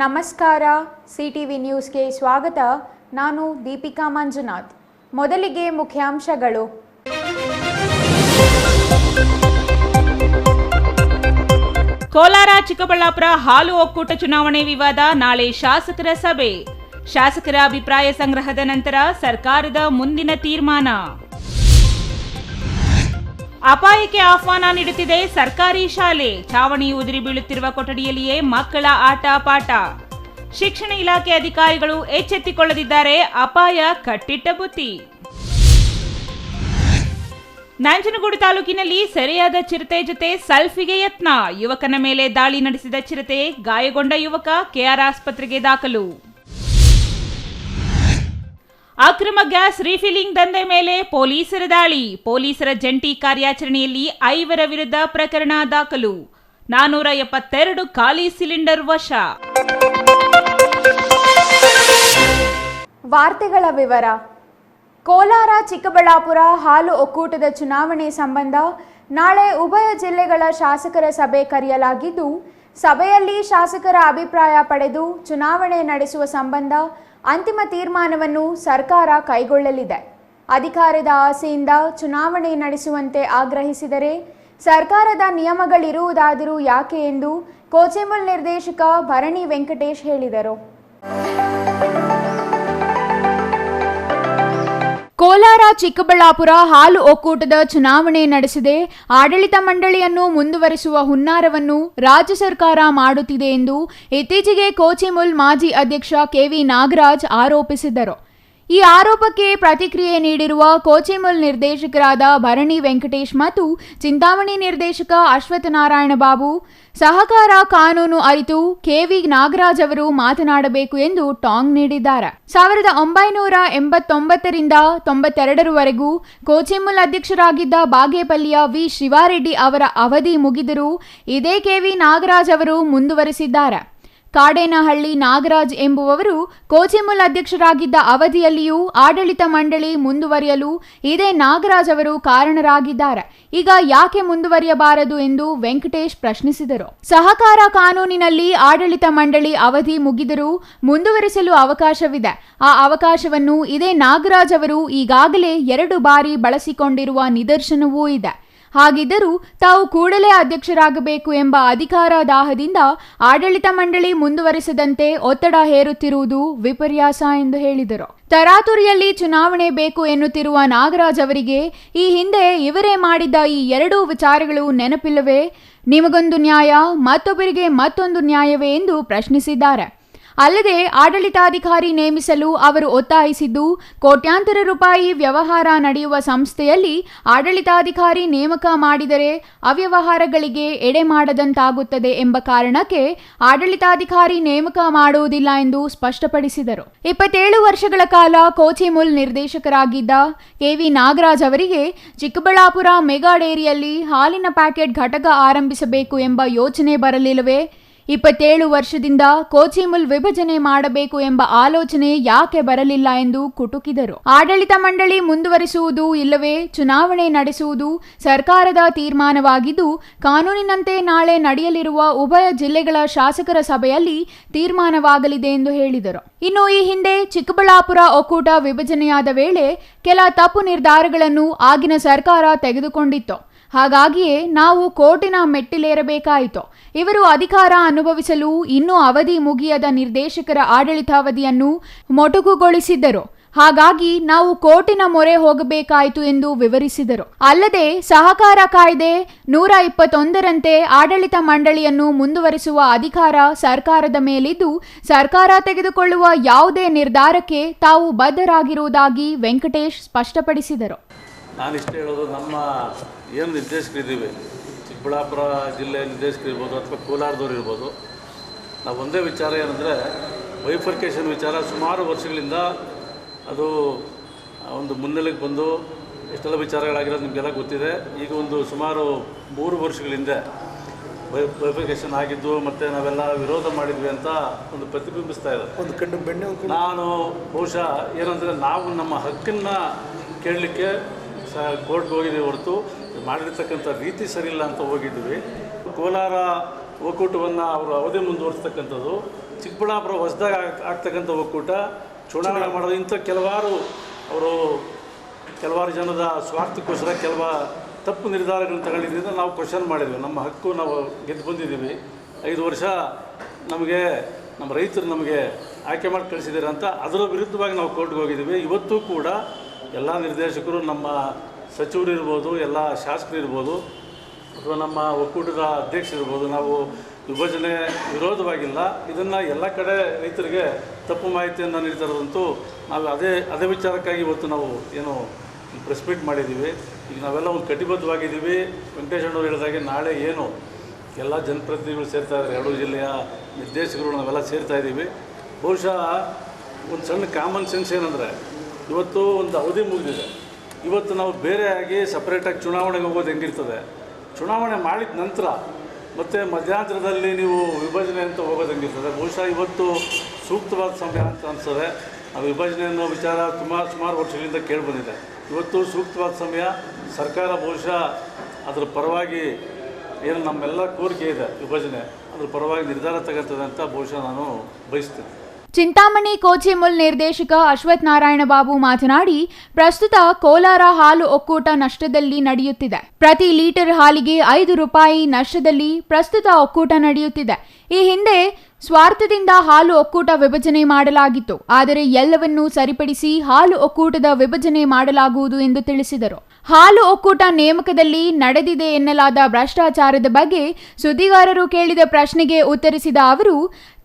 ನಮಸ್ಕಾರ, ಸಿಟಿವಿ ನ್ಯೂಸ್ಗೆ ಸ್ವಾಗತ. ನಾನು ದೀಪಿಕಾ ಮಂಜುನಾಥ್. ಮೊದಲಿಗೆ ಮುಖ್ಯಾಂಶಗಳು. ಕೋಲಾರ ಚಿಕ್ಕಬಳ್ಳಾಪುರ ಹಾಲು ಒಕ್ಕೂಟ ಚುನಾವಣೆ ವಿವಾದ, ನಾಳೆ ಶಾಸಕರ ಸಭೆ. ಶಾಸಕರ ಅಭಿಪ್ರಾಯ ಸಂಗ್ರಹದ ನಂತರ ಸರ್ಕಾರದ ಮುಂದಿನ ತೀರ್ಮಾನ. ಅಪಾಯಕ್ಕೆ ಆಹ್ವಾನ ನೀಡುತ್ತಿದೆ ಸರ್ಕಾರಿ ಶಾಲೆ. ಛಾವಣಿ ಉದುರಿ ಬೀಳುತ್ತಿರುವ ಕೊಠಡಿಯಲ್ಲಿಯೇ ಮಕ್ಕಳ ಆಟ ಪಾಠ. ಶಿಕ್ಷಣ ಇಲಾಖೆ ಅಧಿಕಾರಿಗಳು ಎಚ್ಚೆತ್ತುಕೊಳ್ಳದಿದ್ದಾರೆ, ಅಪಾಯ ಕಟ್ಟಿಟ್ಟ ಬುತ್ತಿ. ನಂಜನಗೂಡು ತಾಲೂಕಿನಲ್ಲಿ ಸೆರೆಯಾದ ಚಿರತೆ ಜೊತೆ ಸೆಲ್ಫಿಗೆ ಯತ್ನ. ಯುವಕನ ಮೇಲೆ ದಾಳಿ ನಡೆಸಿದ ಚಿರತೆ, ಗಾಯಗೊಂಡ ಯುವಕ ಕೆಆರ್ ಆಸ್ಪತ್ರೆಗೆ ದಾಖಲು. ಅಕ್ರಮ ಗ್ಯಾಸ್ ರೀಫಿಲಿಂಗ್ ದಂಧೆ ಮೇಲೆ ಪೊಲೀಸರ ದಾಳಿ. ಪೊಲೀಸರ ಜಂಟಿ ಕಾರ್ಯಾಚರಣೆಯಲ್ಲಿ 5 ವಿರುದ್ಧ ಪ್ರಕರಣ ದಾಖಲು. 472 ಖಾಲಿ ಸಿಲಿಂಡರ್ ವಶ. ವಾರ್ತೆಗಳ ವಿವರ. ಕೋಲಾರ ಚಿಕ್ಕಬಳ್ಳಾಪುರ ಹಾಲು ಒಕ್ಕೂಟದ ಚುನಾವಣೆ ಸಂಬಂಧ ನಾಳೆ ಉಭಯ ಜಿಲ್ಲೆಗಳ ಶಾಸಕರ ಸಭೆ ಕರೆಯಲಾಗಿದ್ದು, ಸಭೆಯಲ್ಲಿ ಶಾಸಕರ ಅಭಿಪ್ರಾಯ ಪಡೆದು ಚುನಾವಣೆ ನಡೆಸುವ ಸಂಬಂಧ ಅಂತಿಮ ತೀರ್ಮಾನವನ್ನು ಸರ್ಕಾರ ಕೈಗೊಳ್ಳಲಿದೆ. ಅಧಿಕಾರದ ಆಸೆಯಿಂದ ಚುನಾವಣೆ ನಡೆಸುವಂತೆ ಆಗ್ರಹಿಸಿದರೆ ಸರ್ಕಾರದ ನಿಯಮಗಳಿರುವುದಾದರೂ ಯಾಕೆ ಎಂದು ಕೋಚೆಮುಲ್ ನಿರ್ದೇಶಕ ಭರಣಿ ವೆಂಕಟೇಶ್ ಹೇಳಿದರು. ಕೋಲಾರ ಚಿಕ್ಕಬಳ್ಳಾಪುರ ಹಾಲು ಒಕ್ಕೂಟದ ಚುನಾವಣೆ ನಡೆಸದೆ ಆಡಳಿತ ಮಂಡಳಿಯನ್ನು ಮುಂದುವರಿಸುವ ಹುನ್ನಾರವನ್ನು ರಾಜ್ಯ ಸರ್ಕಾರ ಮಾಡುತ್ತಿದೆ ಎಂದು ಇತ್ತೀಚೆಗೆ ಕೋಚೆಮುಲ್ ಮಾಜಿ ಅಧ್ಯಕ್ಷ ಕೆವಿ ನಾಗರಾಜ್ ಆರೋಪಿಸಿದ್ದರು. ಈ ಆರೋಪಕ್ಕೆ ಪ್ರತಿಕ್ರಿಯೆ ನೀಡಿರುವ ಕೋಚೆಮುಲ್ ನಿರ್ದೇಶಕರಾದ ಭರಣಿ ವೆಂಕಟೇಶ್ ಮತ್ತು ಚಿಂತಾಮಣಿ ನಿರ್ದೇಶಕ ಅಶ್ವತ್ಥನಾರಾಯಣ ಬಾಬು, ಸಹಕಾರ ಕಾನೂನು ಅರಿತು ಕೆವಿ ನಾಗರಾಜ್ ಅವರು ಮಾತನಾಡಬೇಕು ಎಂದು ಟಾಂಗ್ ನೀಡಿದ್ದಾರೆ. 1989 ರಿಂದ 92ರವರೆಗೂ ಕೋಚೆಮುಲ್ ಅಧ್ಯಕ್ಷರಾಗಿದ್ದ ಬಾಗೇಪಲ್ಲಿಯ ವಿ ಶಿವಾರೆಡ್ಡಿ ಅವರ ಅವಧಿ ಮುಗಿದರೂ ಇದೇ ಕೆವಿ ನಾಗರಾಜ್ ಅವರು ಮುಂದುವರೆಸಿದ್ದಾರೆ. ಕಾಡೇನಹಳ್ಳಿ ನಾಗರಾಜ್ ಎಂಬುವವರು ಕೋಚೆಮುಲ್ ಅಧ್ಯಕ್ಷರಾಗಿದ್ದ ಅವಧಿಯಲ್ಲಿಯೂ ಆಡಳಿತ ಮಂಡಳಿ ಮುಂದುವರಿಯಲು ಇದೇ ನಾಗರಾಜ್ ಅವರು ಕಾರಣರಾಗಿದ್ದಾರೆ. ಈಗ ಯಾಕೆ ಮುಂದುವರಿಯಬಾರದು ಎಂದು ವೆಂಕಟೇಶ್ ಪ್ರಶ್ನಿಸಿದರು. ಸಹಕಾರ ಕಾನೂನಿನಲ್ಲಿ ಆಡಳಿತ ಮಂಡಳಿ ಅವಧಿ ಮುಗಿದರೂ ಮುಂದುವರಿಸಲು ಅವಕಾಶವಿದೆ. ಆ ಅವಕಾಶವನ್ನು ಇದೇ ನಾಗರಾಜ್ ಅವರು ಈಗಾಗಲೇ 2 ಬಾರಿ ಬಳಸಿಕೊಂಡಿರುವ ನಿದರ್ಶನವೂ ಇದೆ. ಹಾಗಿದ್ದರೂ ತಾವು ಕೂಡಲೇ ಅಧ್ಯಕ್ಷರಾಗಬೇಕು ಎಂಬ ಅಧಿಕಾರ ದಾಹದಿಂದ ಆಡಳಿತ ಮಂಡಳಿ ಮುಂದುವರಿಸದಂತೆ ಒತ್ತಡ ಹೇರುತ್ತಿರುವುದು ವಿಪರ್ಯಾಸ ಎಂದು ಹೇಳಿದರು. ತರಾತುರಿಯಲ್ಲಿ ಚುನಾವಣೆ ಬೇಕು ಎನ್ನುತ್ತಿರುವ ನಾಗರಾಜ್ ಅವರಿಗೆ ಈ ಹಿಂದೆ ಇವರೇ ಮಾಡಿದ್ದ ಈ 2 ವಿಚಾರಗಳು ನೆನಪಿಲ್ಲವೇ? ನಿಮಗೊಂದು ನ್ಯಾಯ, ಮತ್ತೊಬ್ಬರಿಗೆ ಮತ್ತೊಂದು ನ್ಯಾಯವೇ ಎಂದು ಪ್ರಶ್ನಿಸಿದ್ದಾರೆ. ಅಲ್ಲದೆ ಆಡಳಿತಾಧಿಕಾರಿ ನೇಮಿಸಲು ಅವರು ಒತ್ತಾಯಿಸಿದ್ದು, ಕೋಟ್ಯಾಂತರ ರೂಪಾಯಿ ವ್ಯವಹಾರ ನಡೆಯುವ ಸಂಸ್ಥೆಯಲ್ಲಿ ಆಡಳಿತಾಧಿಕಾರಿ ನೇಮಕ ಮಾಡಿದರೆ ಅವ್ಯವಹಾರಗಳಿಗೆ ಎಡೆ ಮಾಡದಂತಾಗುತ್ತದೆ ಎಂಬ ಕಾರಣಕ್ಕೆ ಆಡಳಿತಾಧಿಕಾರಿ ನೇಮಕ ಮಾಡುವುದಿಲ್ಲ ಎಂದು ಸ್ಪಷ್ಟಪಡಿಸಿದರು. 27 ವರ್ಷಗಳ ಕಾಲ ಕೋಚೆಮುಲ್ ನಿರ್ದೇಶಕರಾಗಿದ್ದ ಕೆವಿ ನಾಗರಾಜ್ ಅವರಿಗೆ ಚಿಕ್ಕಬಳ್ಳಾಪುರ ಮೆಗಾ ಡೇರಿಯಲ್ಲಿ ಹಾಲಿನ ಪ್ಯಾಕೆಟ್ ಘಟಕ ಆರಂಭಿಸಬೇಕು ಎಂಬ ಯೋಚನೆ ಬರಲಿಲ್ಲವೇ? 27 ವರ್ಷದಿಂದ ಕೋಚೆಮುಲ್ ವಿಭಜನೆ ಮಾಡಬೇಕು ಎಂಬ ಆಲೋಚನೆ ಯಾಕೆ ಬರಲಿಲ್ಲ ಎಂದು ಕುಟುಕಿದರು. ಆಡಳಿತ ಮಂಡಳಿ ಮುಂದುವರಿಸುವುದು ಇಲ್ಲವೇ ಚುನಾವಣೆ ನಡೆಸುವುದು ಸರ್ಕಾರದ ತೀರ್ಮಾನವಾಗಿದ್ದು, ಕಾನೂನಿನಂತೆ ನಾಳೆ ನಡೆಯಲಿರುವ ಉಭಯ ಜಿಲ್ಲೆಗಳ ಶಾಸಕರ ಸಭೆಯಲ್ಲಿ ತೀರ್ಮಾನವಾಗಲಿದೆ ಎಂದು ಹೇಳಿದರು. ಇನ್ನು ಈ ಹಿಂದೆ ಚಿಕ್ಕಬಳ್ಳಾಪುರ ಒಕ್ಕೂಟ ವಿಭಜನೆಯಾದ ವೇಳೆ ಕೆಲ ತಪ್ಪು ನಿರ್ಧಾರಗಳನ್ನು ಆಗಿನ ಸರ್ಕಾರ ತೆಗೆದುಕೊಂಡಿತ್ತು. ಹಾಗಾಗಿಯೇ ನಾವು ಕೋರ್ಟಿನ ಮೆಟ್ಟಿಲೇರಬೇಕಾಯಿತು. ಇವರು ಅಧಿಕಾರ ಅನುಭವಿಸಲು ಇನ್ನೂ ಅವಧಿ ಮುಗಿಯದ ನಿರ್ದೇಶಕರ ಆಡಳಿತಾವಧಿಯನ್ನು ಮೊಟಕುಗೊಳಿಸಿದ್ದರು. ಹಾಗಾಗಿ ನಾವು ಕೋರ್ಟಿನ ಮೊರೆ ಹೋಗಬೇಕಾಯಿತು ಎಂದು ವಿವರಿಸಿದರು. ಅಲ್ಲದೆ ಸಹಕಾರ ಕಾಯ್ದೆ 121ರಂತೆ ಆಡಳಿತ ಮಂಡಳಿಯನ್ನು ಮುಂದುವರಿಸುವ ಅಧಿಕಾರ ಸರ್ಕಾರದ ಮೇಲಿದ್ದು, ಸರ್ಕಾರ ತೆಗೆದುಕೊಳ್ಳುವ ಯಾವುದೇ ನಿರ್ಧಾರಕ್ಕೆ ತಾವು ಬದ್ಧರಾಗಿರುವುದಾಗಿ ವೆಂಕಟೇಶ್ ಸ್ಪಷ್ಟಪಡಿಸಿದರು. ನಾನಿಷ್ಟೇ ಹೇಳೋದು, ನಮ್ಮ ಏನು ನಿರ್ದೇಶಕರಿದ್ದೀವಿ, ಚಿಕ್ಕಬಳ್ಳಾಪುರ ಜಿಲ್ಲೆಯ ನಿರ್ದೇಶಕರಿರ್ಬೋದು ಅಥವಾ ಕೋಲಾರದವ್ರು ಇರ್ಬೋದು, ನಾವು ಒಂದೇ ವಿಚಾರ ಏನಂದರೆ ಬೈಫರ್ಕೇಷನ್ ವಿಚಾರ ಸುಮಾರು ವರ್ಷಗಳಿಂದ ಅದು ಒಂದು ಮುನ್ನೆಲೆಗೆ ಬಂದು ಎಷ್ಟೆಲ್ಲ ವಿಚಾರಗಳಾಗಿರೋದು ನಿಮಗೆಲ್ಲ ಗೊತ್ತಿದೆ. ಈಗ ಒಂದು ಸುಮಾರು 3 ವರ್ಷಗಳ ಹಿಂದೆ ಬೈಫರ್ಕೇಷನ್ ಆಗಿದ್ದು ಮತ್ತು ನಾವೆಲ್ಲ ವಿರೋಧ ಮಾಡಿದ್ವಿ ಅಂತ ಒಂದು ಪ್ರತಿಬಿಂಬಿಸ್ತಾ ಇದೆ. ಒಂದು ಕಣ್ಣು ಬೆಣ್ಣೆ ನಾನು ಬಹುಶಃ ಏನಂದರೆ, ನಾವು ನಮ್ಮ ಹಕ್ಕನ್ನು ಕೇಳಲಿಕ್ಕೆ ಕೋರ್ಟ್ಗೆ ಹೋಗಿದ್ದೀವಿ ಹೊರತು ಮಾಡಿರ್ತಕ್ಕಂಥ ರೀತಿ ಸರಿಯಿಲ್ಲ ಅಂತ ಹೋಗಿದ್ವಿ. ಕೋಲಾರ ಒಕ್ಕೂಟವನ್ನು ಅವರು ಅವಧಿ ಮುಂದುವರಿಸ್ತಕ್ಕಂಥದ್ದು ಚಿಕ್ಕಬಳ್ಳಾಪುರ ಹೊಸದಾಗಿ ಆಗ್ತಕ್ಕಂಥ ಒಕ್ಕೂಟ ಚುನಾವಣೆ ಮಾಡೋದು ಇಂಥ ಕೆಲವಾರು ಜನದ ಸ್ವಾರ್ಥಕ್ಕೋಸ್ಕರ ತಪ್ಪು ನಿರ್ಧಾರಗಳನ್ನು ತಗೊಂಡಿದ್ದರಿಂದ ನಾವು ಕ್ವಶನ್ ಮಾಡಿದ್ವಿ. ನಮ್ಮ ಹಕ್ಕು ನಾವು ಗೆದ್ದು ಬಂದಿದ್ದೀವಿ. 5 ವರ್ಷ ನಮಗೆ ನಮ್ಮ ರೈತರು ನಮಗೆ ಆಯ್ಕೆ ಮಾಡಿ ಕಳಿಸಿದ್ದಾರೆ ಅಂತ ಅದರ ವಿರುದ್ಧವಾಗಿ ನಾವು ಕೋರ್ಟ್ಗೆ ಹೋಗಿದ್ದೀವಿ. ಇವತ್ತು ಕೂಡ ಎಲ್ಲ ನಿರ್ದೇಶಕರು, ನಮ್ಮ ಸಚಿವರು ಇರ್ಬೋದು, ಎಲ್ಲ ಶಾಸಕರು ಇರ್ಬೋದು, ಅಥವಾ ನಮ್ಮ ಒಕ್ಕೂಟದ ಅಧ್ಯಕ್ಷರಿರ್ಬೋದು, ನಾವು ವಿಭಜನೆ ವಿರೋಧವಾಗಿಲ್ಲ. ಇದನ್ನು ಎಲ್ಲ ಕಡೆ ರೈತರಿಗೆ ತಪ್ಪು ಮಾಹಿತಿಯನ್ನು ನೀಡ್ತಾ ಇರೋದಂತೂ ನಾವು ಅದೇ ವಿಚಾರಕ್ಕಾಗಿ ಇವತ್ತು ನಾವು ಏನು ಪ್ರೆಸ್ ಮೀಟ್ ಮಾಡಿದ್ದೀವಿ. ಈಗ ನಾವೆಲ್ಲ ಒಂದು ಕಟಿಬದ್ಧವಾಗಿದ್ದೀವಿ. ವೆಂಕಟೇಶಣ್ಣವ್ರು ಹೇಳಿದಾಗೆ ನಾಳೆ ಏನು ಎಲ್ಲ ಜನಪ್ರತಿನಿಧಿಗಳು ಸೇರ್ತಾ ಇದ್ದಾರೆ, 2 ಜಿಲ್ಲೆಯ ನಿರ್ದೇಶಕರು ನಾವೆಲ್ಲ ಸೇರ್ತಾ ಇದ್ದೀವಿ. ಬಹುಶಃ ಒಂದು ಸಣ್ಣ ಕಾಮನ್ ಸೆನ್ಸ್ ಏನಂದರೆ, ಇವತ್ತು ಒಂದು ಅವಧಿ ಮುಗಿದಿದೆ. ಇವತ್ತು ನಾವು ಬೇರೆಯಾಗಿ ಸಪ್ರೇಟಾಗಿ ಚುನಾವಣೆಗೆ ಹೋಗೋದು ಹೆಂಗಿರ್ತದೆ, ಚುನಾವಣೆ ಮಾಡಿದ ನಂತರ ಮತ್ತು ಮಧ್ಯಂತರದಲ್ಲಿ ನೀವು ವಿಭಜನೆ ಅಂತ ಹೋಗೋದು ಹೆಂಗಿರ್ತದೆ. ಬಹುಶಃ ಇವತ್ತು ಸೂಕ್ತವಾದ ಸಮಯ ಅಂತ ಅನಿಸ್ತದೆ. ಆ ವಿಭಜನೆ ಅನ್ನೋ ವಿಚಾರ ಸುಮಾರು ವರ್ಷಗಳಿಂದ ಕೇಳಿಬಂದಿದೆ. ಇವತ್ತು ಸೂಕ್ತವಾದ ಸಮಯ. ಸರ್ಕಾರ ಬಹುಶಃ ಅದರ ಪರವಾಗಿ ಏನು ನಮ್ಮೆಲ್ಲ ಕೋರಿಕೆ ಇದೆ ವಿಭಜನೆ, ಅದ್ರ ಪರವಾಗಿ ನಿರ್ಧಾರ ತಗೋತದೆ ಅಂತ ಬಹುಶಃ ನಾನು ಬಯಸ್ತೇನೆ. ಚಿಂತಾಮಣಿ ಕೋಚಿಮುಲ್ ನಿರ್ದೇಶಕ ಅಶ್ವಥ್ ನಾರಾಯಣ ಬಾಬು ಮಾತನಾಡಿ, ಪ್ರಸ್ತುತ ಕೋಲಾರ ಹಾಲು ಒಕ್ಕೂಟ ನಷ್ಟದಲ್ಲಿ ನಡೆಯುತ್ತಿದೆ. ಪ್ರತಿ ಲೀಟರ್ ಹಾಲಿಗೆ 5 ರೂಪಾಯಿ ನಷ್ಟದಲ್ಲಿ ಪ್ರಸ್ತುತ ಒಕ್ಕೂಟ ನಡೆಯುತ್ತಿದೆ. ಈ ಹಿಂದೆ ಸ್ವಾರ್ಥದಿಂದ ಹಾಲು ಒಕ್ಕೂಟ ವಿಭಜನೆ ಮಾಡಲಾಗಿತ್ತು. ಆದರೆ ಎಲ್ಲವನ್ನೂ ಸರಿಪಡಿಸಿ ಹಾಲು ಒಕ್ಕೂಟದ ವಿಭಜನೆ ಮಾಡಲಾಗುವುದು ಎಂದು ತಿಳಿಸಿದರು. ಹಾಲು ಒಕ್ಕೂಟ ನೇಮಕದಲ್ಲಿ ನಡೆದಿದೆ ಎನ್ನಲಾದ ಭ್ರಷ್ಟಾಚಾರದ ಬಗ್ಗೆ ಸುದ್ದಿಗಾರರು ಕೇಳಿದ ಪ್ರಶ್ನೆಗೆ ಉತ್ತರಿಸಿದ ಅವರು,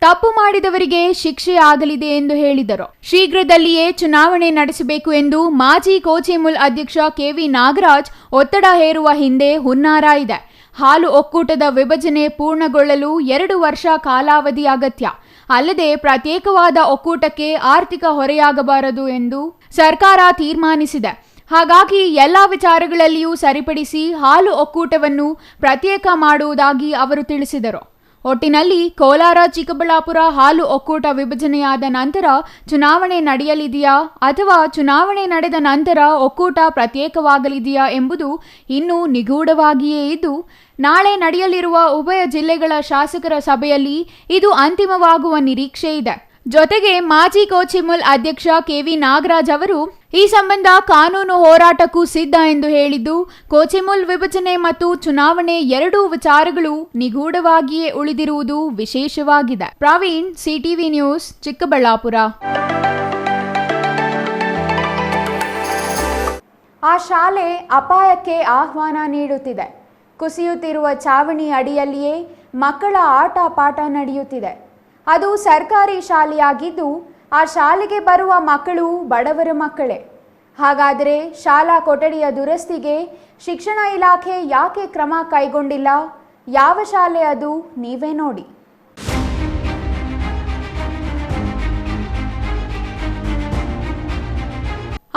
ತಪ್ಪು ಮಾಡಿದವರಿಗೆ ಶಿಕ್ಷೆ ಆಗಲಿದೆ ಎಂದು ಹೇಳಿದರು. ಶೀಘ್ರದಲ್ಲಿಯೇ ಚುನಾವಣೆ ನಡೆಸಬೇಕು ಎಂದು ಮಾಜಿ ಕೋಚಿಮುಲ್ ಅಧ್ಯಕ್ಷ ಕೆವಿ ನಾಗರಾಜ್ ಒತ್ತಡ ಹೇರುವ ಹಿಂದೆ ಹುನ್ನಾರ ಇದೆ. ಹಾಲು ಒಕ್ಕೂಟದ ವಿಭಜನೆ ಪೂರ್ಣಗೊಳ್ಳಲು 2 ವರ್ಷ ಕಾಲಾವಧಿ ಅಗತ್ಯ. ಅಲ್ಲದೆ ಪ್ರತ್ಯೇಕವಾದ ಒಕ್ಕೂಟಕ್ಕೆ ಆರ್ಥಿಕ ಹೊರೆಯಾಗಬಾರದು ಎಂದು ಸರ್ಕಾರ ತೀರ್ಮಾನಿಸಿದೆ. ಹಾಗಾಗಿ ಎಲ್ಲಾ ವಿಚಾರಗಳಲ್ಲಿಯೂ ಸರಿಪಡಿಸಿ ಹಾಲು ಒಕ್ಕೂಟವನ್ನು ಪ್ರತ್ಯೇಕ ಮಾಡುವುದಾಗಿ ಅವರು ತಿಳಿಸಿದರು. ಒಟ್ಟಿನಲ್ಲಿ ಕೋಲಾರ ಚಿಕ್ಕಬಳ್ಳಾಪುರ ಹಾಲು ಒಕ್ಕೂಟ ವಿಭಜನೆಯಾದ ನಂತರ ಚುನಾವಣೆ ನಡೆಯಲಿದೆಯಾ ಅಥವಾ ಚುನಾವಣೆ ನಡೆದ ನಂತರ ಒಕ್ಕೂಟ ಪ್ರತ್ಯೇಕವಾಗಲಿದೆಯಾ ಎಂಬುದು ಇನ್ನೂ ನಿಗೂಢವಾಗಿಯೇ ಇದ್ದು, ನಾಳೆ ನಡೆಯಲಿರುವ ಉಭಯ ಜಿಲ್ಲೆಗಳ ಶಾಸಕರ ಸಭೆಯಲ್ಲಿ ಇದು ಅಂತಿಮವಾಗುವ ನಿರೀಕ್ಷೆ ಇದೆ. ಜೊತೆಗೆ ಮಾಜಿ ಕೋಚಿಮುಲ್ ಅಧ್ಯಕ್ಷ ಕೆವಿ ನಾಗರಾಜ್ ಅವರು ಈ ಸಂಬಂಧ ಕಾನೂನು ಹೋರಾಟಕ್ಕೂ ಸಿದ್ಧ ಎಂದು ಹೇಳಿದ್ದು, ಕೋಚಿಮುಲ್ ವಿಭಜನೆ ಮತ್ತು ಚುನಾವಣೆ 2 ವಿಚಾರಗಳು ನಿಗೂಢವಾಗಿಯೇ ಉಳಿದಿರುವುದು ವಿಶೇಷವಾಗಿದೆ. Praveen, CTV news, Chikkaballapur. ಆ ಶಾಲೆ ಅಪಾಯಕ್ಕೆ ಆಹ್ವಾನ ನೀಡುತ್ತಿದೆ. ಕುಸಿಯುತ್ತಿರುವ ಚಾವಣಿ ಅಡಿಯಲ್ಲಿಯೇ ಮಕ್ಕಳ ಆಟ ಪಾಠ ನಡೆಯುತ್ತಿದೆ. ಅದು ಸರ್ಕಾರಿ ಶಾಲೆಯಾಗಿದ್ದು ಆ ಶಾಲೆಗೆ ಬರುವ ಮಕ್ಕಳು ಬಡವರ ಮಕ್ಕಳೇ. ಹಾಗಾದರೆ ಶಾಲಾ ಕೊಠಡಿಯ ದುರಸ್ತಿಗೆ ಶಿಕ್ಷಣ ಇಲಾಖೆ ಯಾಕೆ ಕ್ರಮ ಕೈಗೊಂಡಿಲ್ಲ? ಯಾವ ಶಾಲೆ ಅದು? ನೀವೇ ನೋಡಿ.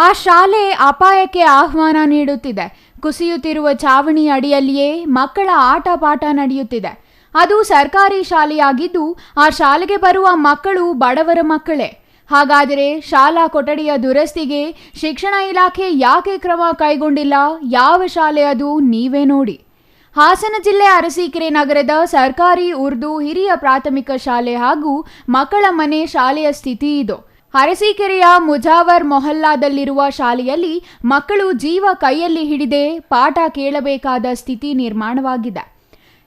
ಆ ಶಾಲೆ ಅಪಾಯಕ್ಕೆ ಆಹ್ವಾನ ನೀಡುತ್ತಿದೆ. ಕುಸಿಯುತ್ತಿರುವ ಚಾವಣಿ ಅಡಿಯಲ್ಲಿಯೇ ಮಕ್ಕಳ ಆಟ ಪಾಠ ನಡೆಯುತ್ತಿದೆ. ಅದು ಸರ್ಕಾರಿ ಶಾಲೆಯಾಗಿದ್ದು ಆ ಶಾಲೆಗೆ ಬರುವ ಮಕ್ಕಳು ಬಡವರ ಮಕ್ಕಳೇ. ಹಾಗಾದರೆ ಶಾಲಾ ಕೊಠಡಿಯ ದುರಸ್ತಿಗೆ ಶಿಕ್ಷಣ ಇಲಾಖೆ ಯಾಕೆ ಕ್ರಮ ಕೈಗೊಂಡಿಲ್ಲ? ಯಾವ ಶಾಲೆ ಅದು? ನೀವೇ ನೋಡಿ. ಹಾಸನ ಜಿಲ್ಲೆ ಅರಸೀಕೆರೆ ನಗರದ ಸರ್ಕಾರಿ ಉರ್ದು ಹಿರಿಯ ಪ್ರಾಥಮಿಕ ಶಾಲೆ ಹಾಗೂ ಮಕ್ಕಳ ಮನೆ ಶಾಲೆಯ ಸ್ಥಿತಿ ಇದು. ಅರಸೀಕೆರೆಯ ಮುಜಾವರ್ ಮೊಹಲ್ಲಾದಲ್ಲಿರುವ ಶಾಲೆಯಲ್ಲಿ ಮಕ್ಕಳು ಜೀವ ಕೈಯಲ್ಲಿ ಹಿಡಿದೇ ಪಾಠ ಕೇಳಬೇಕಾದ ಸ್ಥಿತಿ ನಿರ್ಮಾಣವಾಗಿದೆ.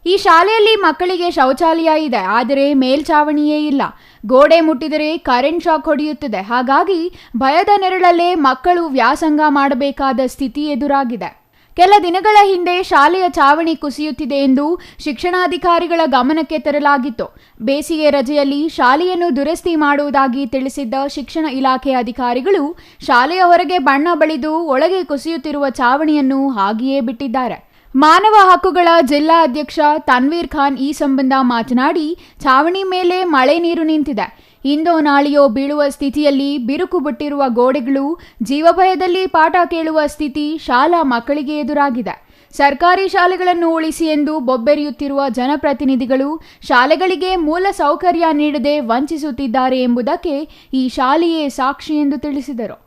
ಈ ಶಾಲೆಯಲ್ಲಿ ಮಕ್ಕಳಿಗೆ ಶೌಚಾಲಯ ಇದೆ, ಆದರೆ ಮೇಲ್ಛಾವಣಿಯೇ ಇಲ್ಲ. ಗೋಡೆ ಮುಟ್ಟಿದರೆ ಕರೆಂಟ್ ಶಾಕ್ ಹೊಡೆಯುತ್ತದೆ. ಹಾಗಾಗಿ ಭಯದ ನೆರಳಲ್ಲೇ ಮಕ್ಕಳು ವ್ಯಾಸಂಗ ಮಾಡಬೇಕಾದ ಸ್ಥಿತಿ ಎದುರಾಗಿದೆ. ಕೆಲ ದಿನಗಳ ಹಿಂದೆ ಶಾಲೆಯ ಚಾವಣಿ ಕುಸಿಯುತ್ತಿದೆ ಎಂದು ಶಿಕ್ಷಣಾಧಿಕಾರಿಗಳ ಗಮನಕ್ಕೆ ತರಲಾಗಿತ್ತು. ಬೇಸಿಗೆ ರಜೆಯಲ್ಲಿ ಶಾಲೆಯನ್ನು ದುರಸ್ತಿ ಮಾಡುವುದಾಗಿ ತಿಳಿಸಿದ್ದ ಶಿಕ್ಷಣ ಇಲಾಖೆ ಅಧಿಕಾರಿಗಳು ಶಾಲೆಯ ಹೊರಗೆ ಬಣ್ಣ ಬಳಿದು ಒಳಗೆ ಕುಸಿಯುತ್ತಿರುವ ಚಾವಣಿಯನ್ನು ಹಾಗೆಯೇ ಬಿಟ್ಟಿದ್ದಾರೆ. ಮಾನವ ಹಕ್ಕುಗಳ ಜಿಲ್ಲಾ ಅಧ್ಯಕ್ಷ ತನ್ವೀರ್ ಖಾನ್ ಈ ಸಂಬಂಧ ಮಾತನಾಡಿ, ಚಾವಣಿ ಮೇಲೆ ಮಳೆ ನೀರು ನಿಂತಿದೆ. ಇಂದೋ ನಾಳೆಯೋ ಬೀಳುವ ಸ್ಥಿತಿಯಲ್ಲಿ ಬಿರುಕು ಬಿಟ್ಟಿರುವ ಗೋಡೆಗಳು, ಜೀವಭಯದಲ್ಲಿ ಪಾಠ ಕೇಳುವ ಸ್ಥಿತಿ ಶಾಲಾ ಮಕ್ಕಳಿಗೆ ಎದುರಾಗಿದೆ. ಸರ್ಕಾರಿ ಶಾಲೆಗಳನ್ನು ಉಳಿಸಿ ಎಂದು ಬೊಬ್ಬೆರೆಯುತ್ತಿರುವ ಜನಪ್ರತಿನಿಧಿಗಳು ಶಾಲೆಗಳಿಗೆ ಮೂಲ ಸೌಕರ್ಯ ನೀಡದೆ ವಂಚಿಸುತ್ತಿದ್ದಾರೆ ಎಂಬುದಕ್ಕೆ ಈ ಶಾಲೆಯೇ ಸಾಕ್ಷಿ ಎಂದು ತಿಳಿಸಿದರು.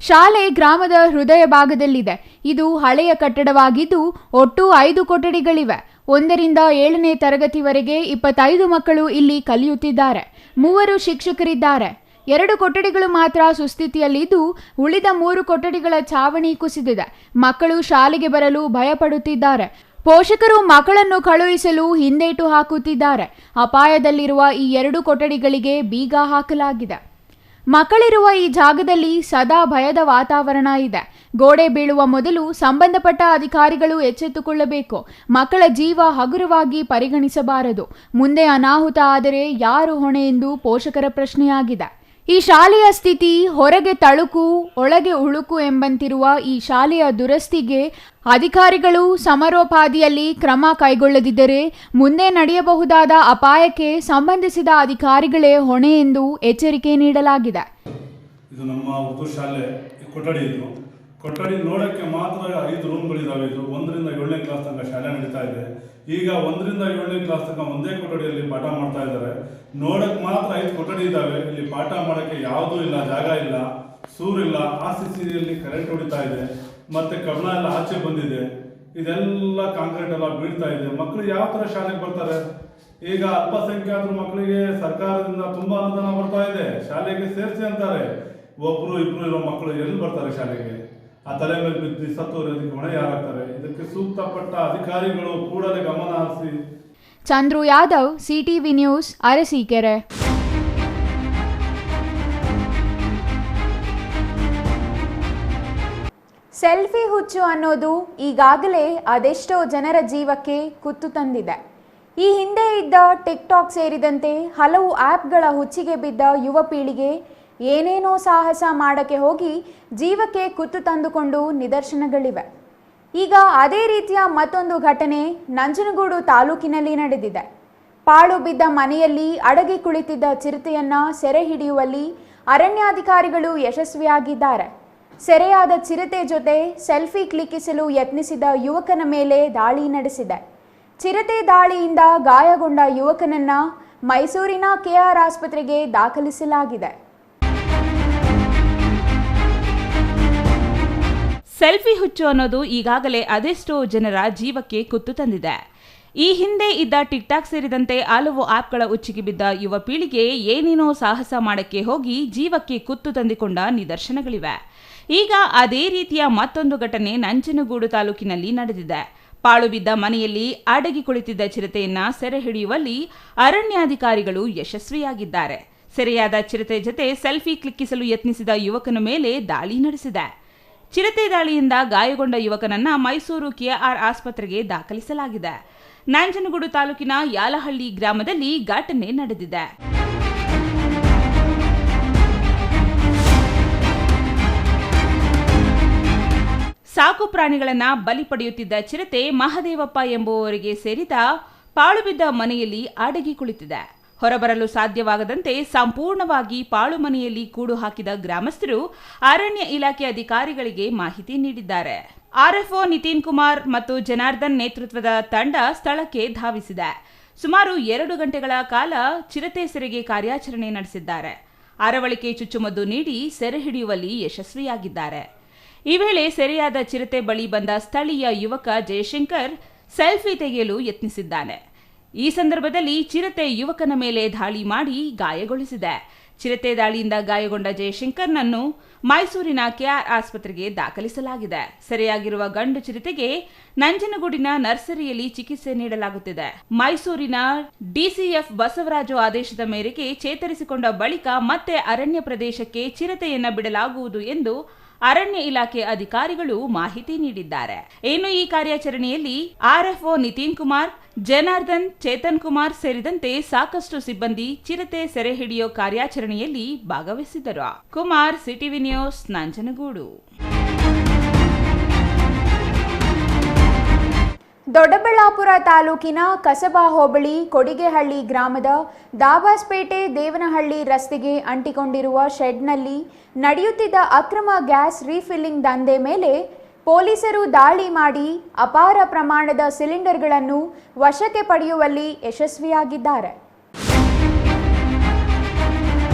ಶಾಲೆ ಗ್ರಾಮದ ಹೃದಯ ಭಾಗದಲ್ಲಿದೆ. ಇದು ಹಳೆಯ ಕಟ್ಟಡವಾಗಿದ್ದು ಒಟ್ಟು 5 ಕೊಠಡಿಗಳಿವೆ. 1ರಿಂದ 7ನೇ ತರಗತಿವರೆಗೆ 25 ಮಕ್ಕಳು ಇಲ್ಲಿ ಕಲಿಯುತ್ತಿದ್ದಾರೆ. 3 ಶಿಕ್ಷಕರಿದ್ದಾರೆ. 2 ಕೊಠಡಿಗಳು ಮಾತ್ರ ಸುಸ್ಥಿತಿಯಲ್ಲಿದ್ದು ಉಳಿದ 3 ಕೊಠಡಿಗಳ ಛಾವಣಿ ಕುಸಿದಿದೆ. ಮಕ್ಕಳು ಶಾಲೆಗೆ ಬರಲು ಭಯಪಡುತ್ತಿದ್ದಾರೆ. ಪೋಷಕರು ಮಕ್ಕಳನ್ನು ಕಳುಹಿಸಲು ಹಿಂದೇಟು ಹಾಕುತ್ತಿದ್ದಾರೆ. ಅಪಾಯದಲ್ಲಿರುವ ಈ 2 ಕೊಠಡಿಗಳಿಗೆ ಬೀಗ ಹಾಕಲಾಗಿದೆ. ಮಕ್ಕಳಿರುವ ಈ ಜಾಗದಲ್ಲಿ ಸದಾ ಭಯದ ವಾತಾವರಣ ಇದೆ. ಗೋಡೆ ಬೀಳುವ ಮೊದಲು ಸಂಬಂಧಪಟ್ಟ ಅಧಿಕಾರಿಗಳು ಎಚ್ಚೆತ್ತುಕೊಳ್ಳಬೇಕು. ಮಕ್ಕಳ ಜೀವ ಹಗುರವಾಗಿ ಪರಿಗಣಿಸಬಾರದು. ಮುಂದೆ ಅನಾಹುತ ಆದರೆ ಯಾರು ಹೊಣೆ ಎಂದು ಪೋಷಕರ ಪ್ರಶ್ನೆಯಾಗಿದೆ. ಈ ಶಾಲೆಯ ಸ್ಥಿತಿ ಹೊರಗೆ ತಳುಕು ಒಳಗೆ ಉಳುಕು ಎಂಬಂತಿರುವ ಈ ಶಾಲೆಯ ದುರಸ್ತಿಗೆ ಅಧಿಕಾರಿಗಳು ಸಮರೋಪಾದಿಯಲ್ಲಿ ಕ್ರಮ ಕೈಗೊಳ್ಳದಿದ್ದರೆ ಮುಂದೆ ನಡೆಯಬಹುದಾದ ಅಪಾಯಕ್ಕೆ ಸಂಬಂಧಿಸಿದ ಅಧಿಕಾರಿಗಳೇ ಹೊಣೆ ಎಂದು ಎಚ್ಚರಿಕೆ ನೀಡಲಾಗಿದೆ. ಇದು ನಮ್ಮ ಉರ್ದು ಶಾಲೆ ಕೊಠಡಿ. ಕೊಠಡಿ ನೋಡೋಕ್ಕೆ ಮಾತ್ರ 5 ರೂಮ್ಗಳಿದ್ದಾವೆ. ಇದು 1ರಿಂದ 7ನೇ ಕ್ಲಾಸ್ ತನಕ ಶಾಲೆ ನಡೀತಾ ಇದೆ. ಈಗ 1ರಿಂದ 7ನೇ ಕ್ಲಾಸ್ ತನಕ ಒಂದೇ ಕೊಠಡಿಯಲ್ಲಿ ಪಾಠ ಮಾಡ್ತಾ ಇದ್ದಾರೆ. ನೋಡೋಕ್ಕೆ ಮಾತ್ರ 5 ಕೊಠಡಿ ಇದ್ದಾವೆ. ಇಲ್ಲಿ ಪಾಠ ಮಾಡೋಕ್ಕೆ ಯಾವುದೂ ಇಲ್ಲ, ಜಾಗ ಇಲ್ಲ, ಸೂರಿಲ್ಲ. RCCಯಲ್ಲಿ ಕರೆಂಟ್ ಹೊಡಿತಾ ಇದೆ, ಮತ್ತು ಕಬ್ಬಣ ಎಲ್ಲ ಆಚೆ ಬಂದಿದೆ. ಇದೆಲ್ಲ ಕಾಂಕ್ರೀಟ್ ಎಲ್ಲ ಬೀಳ್ತಾ ಇದೆ. ಮಕ್ಕಳು ಯಾವ ಥರ ಶಾಲೆಗೆ ಬರ್ತಾರೆ? ಈಗ ಅಲ್ಪಸಂಖ್ಯಾತರ ಮಕ್ಕಳಿಗೆ ಸರ್ಕಾರದಿಂದ ತುಂಬ ಅನುದಾನ ಬರ್ತಾ ಇದೆ, ಶಾಲೆಗೆ ಸೇರಿಸಿ ಅಂತಾರೆ. 1-2 ಇರೋ ಮಕ್ಕಳು ಎಲ್ಲಿ ಬರ್ತಾರೆ ಶಾಲೆಗೆ? ಆ ತಲೆ ಮೇಲೆ ಬಿದ್ದು ಸತ್ತೋದಕ್ಕೆ ಹೊಣೆ ಯಾರಾಗ್ತಾರೆ? ಇದಕ್ಕೆ ಸೂಕ್ತಪಟ್ಟ ಅಧಿಕಾರಿಗಳು ಕೂಡಲೇ ಗಮನ ಹರಿಸಿ. Chandru Yadav, CTV news, Arsikere. Selfie ಹುಚ್ಚು ಅನ್ನೋದು ಈಗಾಗಲೇ ಅದೆಷ್ಟೋ ಜನರ ಜೀವಕ್ಕೆ ಕುತ್ತು ತಂದಿದೆ. ಈ ಹಿಂದೆ ಇದ್ದ ಟಿಕ್ಟಾಕ್ ಸೇರಿದಂತೆ ಹಲವು ಆ್ಯಪ್ಗಳ ಹುಚ್ಚಿಗೆ ಬಿದ್ದ ಯುವ ಪೀಳಿಗೆ ಏನೇನೋ ಸಾಹಸ ಮಾಡಕ್ಕೆ ಹೋಗಿ ಜೀವಕ್ಕೆ ಕುತ್ತು ತಂದುಕೊಂಡು ನಿದರ್ಶನಗಳಿವೆ. ಈಗ ಅದೇ ರೀತಿಯ ಮತ್ತೊಂದು ಘಟನೆ ನಂಜನಗೂಡು ತಾಲೂಕಿನಲ್ಲಿ ನಡೆದಿದೆ. ಪಾಳು ಬಿದ್ದ ಮನೆಯಲ್ಲಿ ಅಡಗಿ ಕುಳಿತಿದ್ದ ಚಿರತೆಯನ್ನ ಸೆರೆ ಹಿಡಿಯುವಲ್ಲಿ ಅರಣ್ಯಾಧಿಕಾರಿಗಳು ಯಶಸ್ವಿಯಾಗಿದ್ದಾರೆ. ಸೆರೆಯಾದ ಚಿರತೆ ಜೊತೆ ಸೆಲ್ಫಿ ಕ್ಲಿಕ್ಕಿಸಲು ಯತ್ನಿಸಿದ ಯುವಕನ ಮೇಲೆ ದಾಳಿ ನಡೆಸಿದೆ. ಚಿರತೆ ದಾಳಿಯಿಂದ ಗಾಯಗೊಂಡ ಯುವಕನನ್ನ ಮೈಸೂರಿನ KR ಆಸ್ಪತ್ರೆಗೆ ದಾಖಲಿಸಲಾಗಿದೆ. ಸೆಲ್ಫಿ ಹುಚ್ಚು ಅನ್ನೋದು ಈಗಾಗಲೇ ಅದೆಷ್ಟೋ ಜನರ ಜೀವಕ್ಕೆ ಕುತ್ತು ತಂದಿದೆ. ಈ ಹಿಂದೆ ಇದ್ದ ಟಿಕ್ಟಾಕ್ ಸೇರಿದಂತೆ ಹಲವು ಆಪ್ಗಳ ಹುಚ್ಚಿಗೆ ಬಿದ್ದ ಯುವ ಪೀಳಿಗೆ ಏನೇನೋ ಸಾಹಸ ಮಾಡಕ್ಕೆ ಹೋಗಿ ಜೀವಕ್ಕೆ ಕುತ್ತು ತಂದುಕೊಂಡ ನಿದರ್ಶನಗಳಿವೆ. ಈಗ ಅದೇ ರೀತಿಯ ಮತ್ತೊಂದು ಘಟನೆ ನಂಜನಗೂಡು ತಾಲೂಕಿನಲ್ಲಿ ನಡೆದಿದೆ. ಪಾಳು ಬಿದ್ದ ಮನೆಯಲ್ಲಿ ಅಡಗಿ ಕುಳಿತಿದ್ದ ಚಿರತೆಯನ್ನ ಸೆರೆ ಹಿಡಿಯುವಲ್ಲಿ ಅರಣ್ಯಾಧಿಕಾರಿಗಳು ಯಶಸ್ವಿಯಾಗಿದ್ದಾರೆ. ಸೆರೆಯಾದ ಚಿರತೆ ಜೊತೆ ಸೆಲ್ಫಿ ಕ್ಲಿಕ್ಕಿಸಲು ಯತ್ನಿಸಿದ ಯುವಕನ ಮೇಲೆ ದಾಳಿ ನಡೆಸಿದೆ. ಚಿರತೆ ದಾಳಿಯಿಂದ ಗಾಯಗೊಂಡ ಯುವಕನನ್ನ ಮೈಸೂರು KR ಆಸ್ಪತ್ರೆಗೆ ದಾಖಲಿಸಲಾಗಿದೆ. ನಂಜನಗೂಡು ತಾಲೂಕಿನ ಯಾಲಹಳ್ಳಿ ಗ್ರಾಮದಲ್ಲಿ ಘಟನೆ ನಡೆದಿದೆ. ಸಾಕು ಪ್ರಾಣಿಗಳನ್ನ ಬಲಿ ಪಡೆಯುತ್ತಿದ್ದ ಚಿರತೆ ಮಹದೇವಪ್ಪ ಎಂಬುವವರಿಗೆ ಸೇರಿದ ಪಾಳುಬಿದ್ದ ಮನೆಯಲ್ಲಿ ಅಡಗಿ ಕುಳಿತಿದೆ. ಹೊರಬರಲು ಸಾಧ್ಯವಾಗದಂತೆ ಸಂಪೂರ್ಣವಾಗಿ ಪಾಳು ಮನೆಯಲ್ಲಿ ಕೂಡು ಹಾಕಿದ ಗ್ರಾಮಸ್ಥರು ಅರಣ್ಯ ಇಲಾಖೆ ಅಧಿಕಾರಿಗಳಿಗೆ ಮಾಹಿತಿ ನೀಡಿದ್ದಾರೆ. RFO ನಿತಿನ್ ಕುಮಾರ್ ಮತ್ತು ಜನಾರ್ದನ್ ನೇತೃತ್ವದ ತಂಡ ಸ್ಥಳಕ್ಕೆ ಧಾವಿಸಿದೆ. ಸುಮಾರು 2 ಗಂಟೆಗಳ ಕಾಲ ಚಿರತೆ ಸೆರೆಗೆ ಕಾರ್ಯಾಚರಣೆ ನಡೆಸಿದ್ದಾರೆ. ಅರವಳಿಕೆ ಚುಚ್ಚುಮದ್ದು ನೀಡಿ ಸೆರೆ ಹಿಡಿಯುವಲ್ಲಿ ಯಶಸ್ವಿಯಾಗಿದ್ದಾರೆ. ಈ ವೇಳೆ ಸೆರೆಯಾದ ಚಿರತೆ ಬಳಿ ಬಂದ ಸ್ಥಳೀಯ ಯುವಕ ಜಯಶಂಕರ್ ಸೆಲ್ಫಿ ತೆಗೆಯಲು ಯತ್ನಿಸಿದ್ದಾನೆ. ಈ ಸಂದರ್ಭದಲ್ಲಿ ಚಿರತೆ ಯುವಕನ ಮೇಲೆ ದಾಳಿ ಮಾಡಿ ಗಾಯಗೊಳಿಸಿದೆ. ಚಿರತೆ ದಾಳಿಯಿಂದ ಗಾಯಗೊಂಡ ಜಯಶಂಕರ್ನನ್ನು ಮೈಸೂರಿನ KR ಆಸ್ಪತ್ರೆಗೆ ದಾಖಲಿಸಲಾಗಿದೆ. ಸೆರೆಯಾಗಿರುವ ಗಂಡು ಚಿರತೆಗೆ ನಂಜನಗೂಡಿನ ನರ್ಸರಿಯಲ್ಲಿ ಚಿಕಿತ್ಸೆ ನೀಡಲಾಗುತ್ತಿದೆ. ಮೈಸೂರಿನ DCF ಬಸವರಾಜು ಆದೇಶದ ಮೇರೆಗೆ ಚೇತರಿಸಿಕೊಂಡ ಬಳಿಕ ಮತ್ತೆ ಅರಣ್ಯ ಪ್ರದೇಶಕ್ಕೆ ಚಿರತೆಯನ್ನ ಬಿಡಲಾಗುವುದು ಎಂದು ಅರಣ್ಯ ಇಲಾಖೆ ಅಧಿಕಾರಿಗಳು ಮಾಹಿತಿ ನೀಡಿದ್ದಾರೆ. ಇನ್ನು ಈ ಕಾರ್ಯಾಚರಣೆಯಲ್ಲಿ RFO ನಿತಿನ್ ಕುಮಾರ್, ಜನಾರ್ದನ್, ಚೇತನ್ ಕುಮಾರ್ ಸೇರಿದಂತೆ ಸಾಕಷ್ಟು ಸಿಬ್ಬಂದಿ ಚಿರತೆ ಸೆರೆ ಹಿಡಿಯೋ ಕಾರ್ಯಾಚರಣೆಯಲ್ಲಿ ಭಾಗವಹಿಸಿದರು. Kumar, CTV news, Nanjangud. ದೊಡ್ಡಬಳ್ಳಾಪುರ ತಾಲೂಕಿನ ಕಸಬಾ ಹೋಬಳಿ ಕೊಡಿಗೆಹಳ್ಳಿ ಗ್ರಾಮದ ದಾಬಾಸ್ಪೇಟೆ ದೇವನಹಳ್ಳಿ ರಸ್ತೆಗೆ ಅಂಟಿಕೊಂಡಿರುವ ಶೆಡ್ನಲ್ಲಿ ನಡೆಯುತ್ತಿದ್ದ ಅಕ್ರಮ ಗ್ಯಾಸ್ ರೀಫಿಲ್ಲಿಂಗ್ ದಂಧೆ ಮೇಲೆ ಪೊಲೀಸರು ದಾಳಿ ಮಾಡಿ ಅಪಾರ ಪ್ರಮಾಣದ ಸಿಲಿಂಡರ್ಗಳನ್ನು ವಶಕ್ಕೆ ಪಡೆಯುವಲ್ಲಿ ಯಶಸ್ವಿಯಾಗಿದ್ದಾರೆ.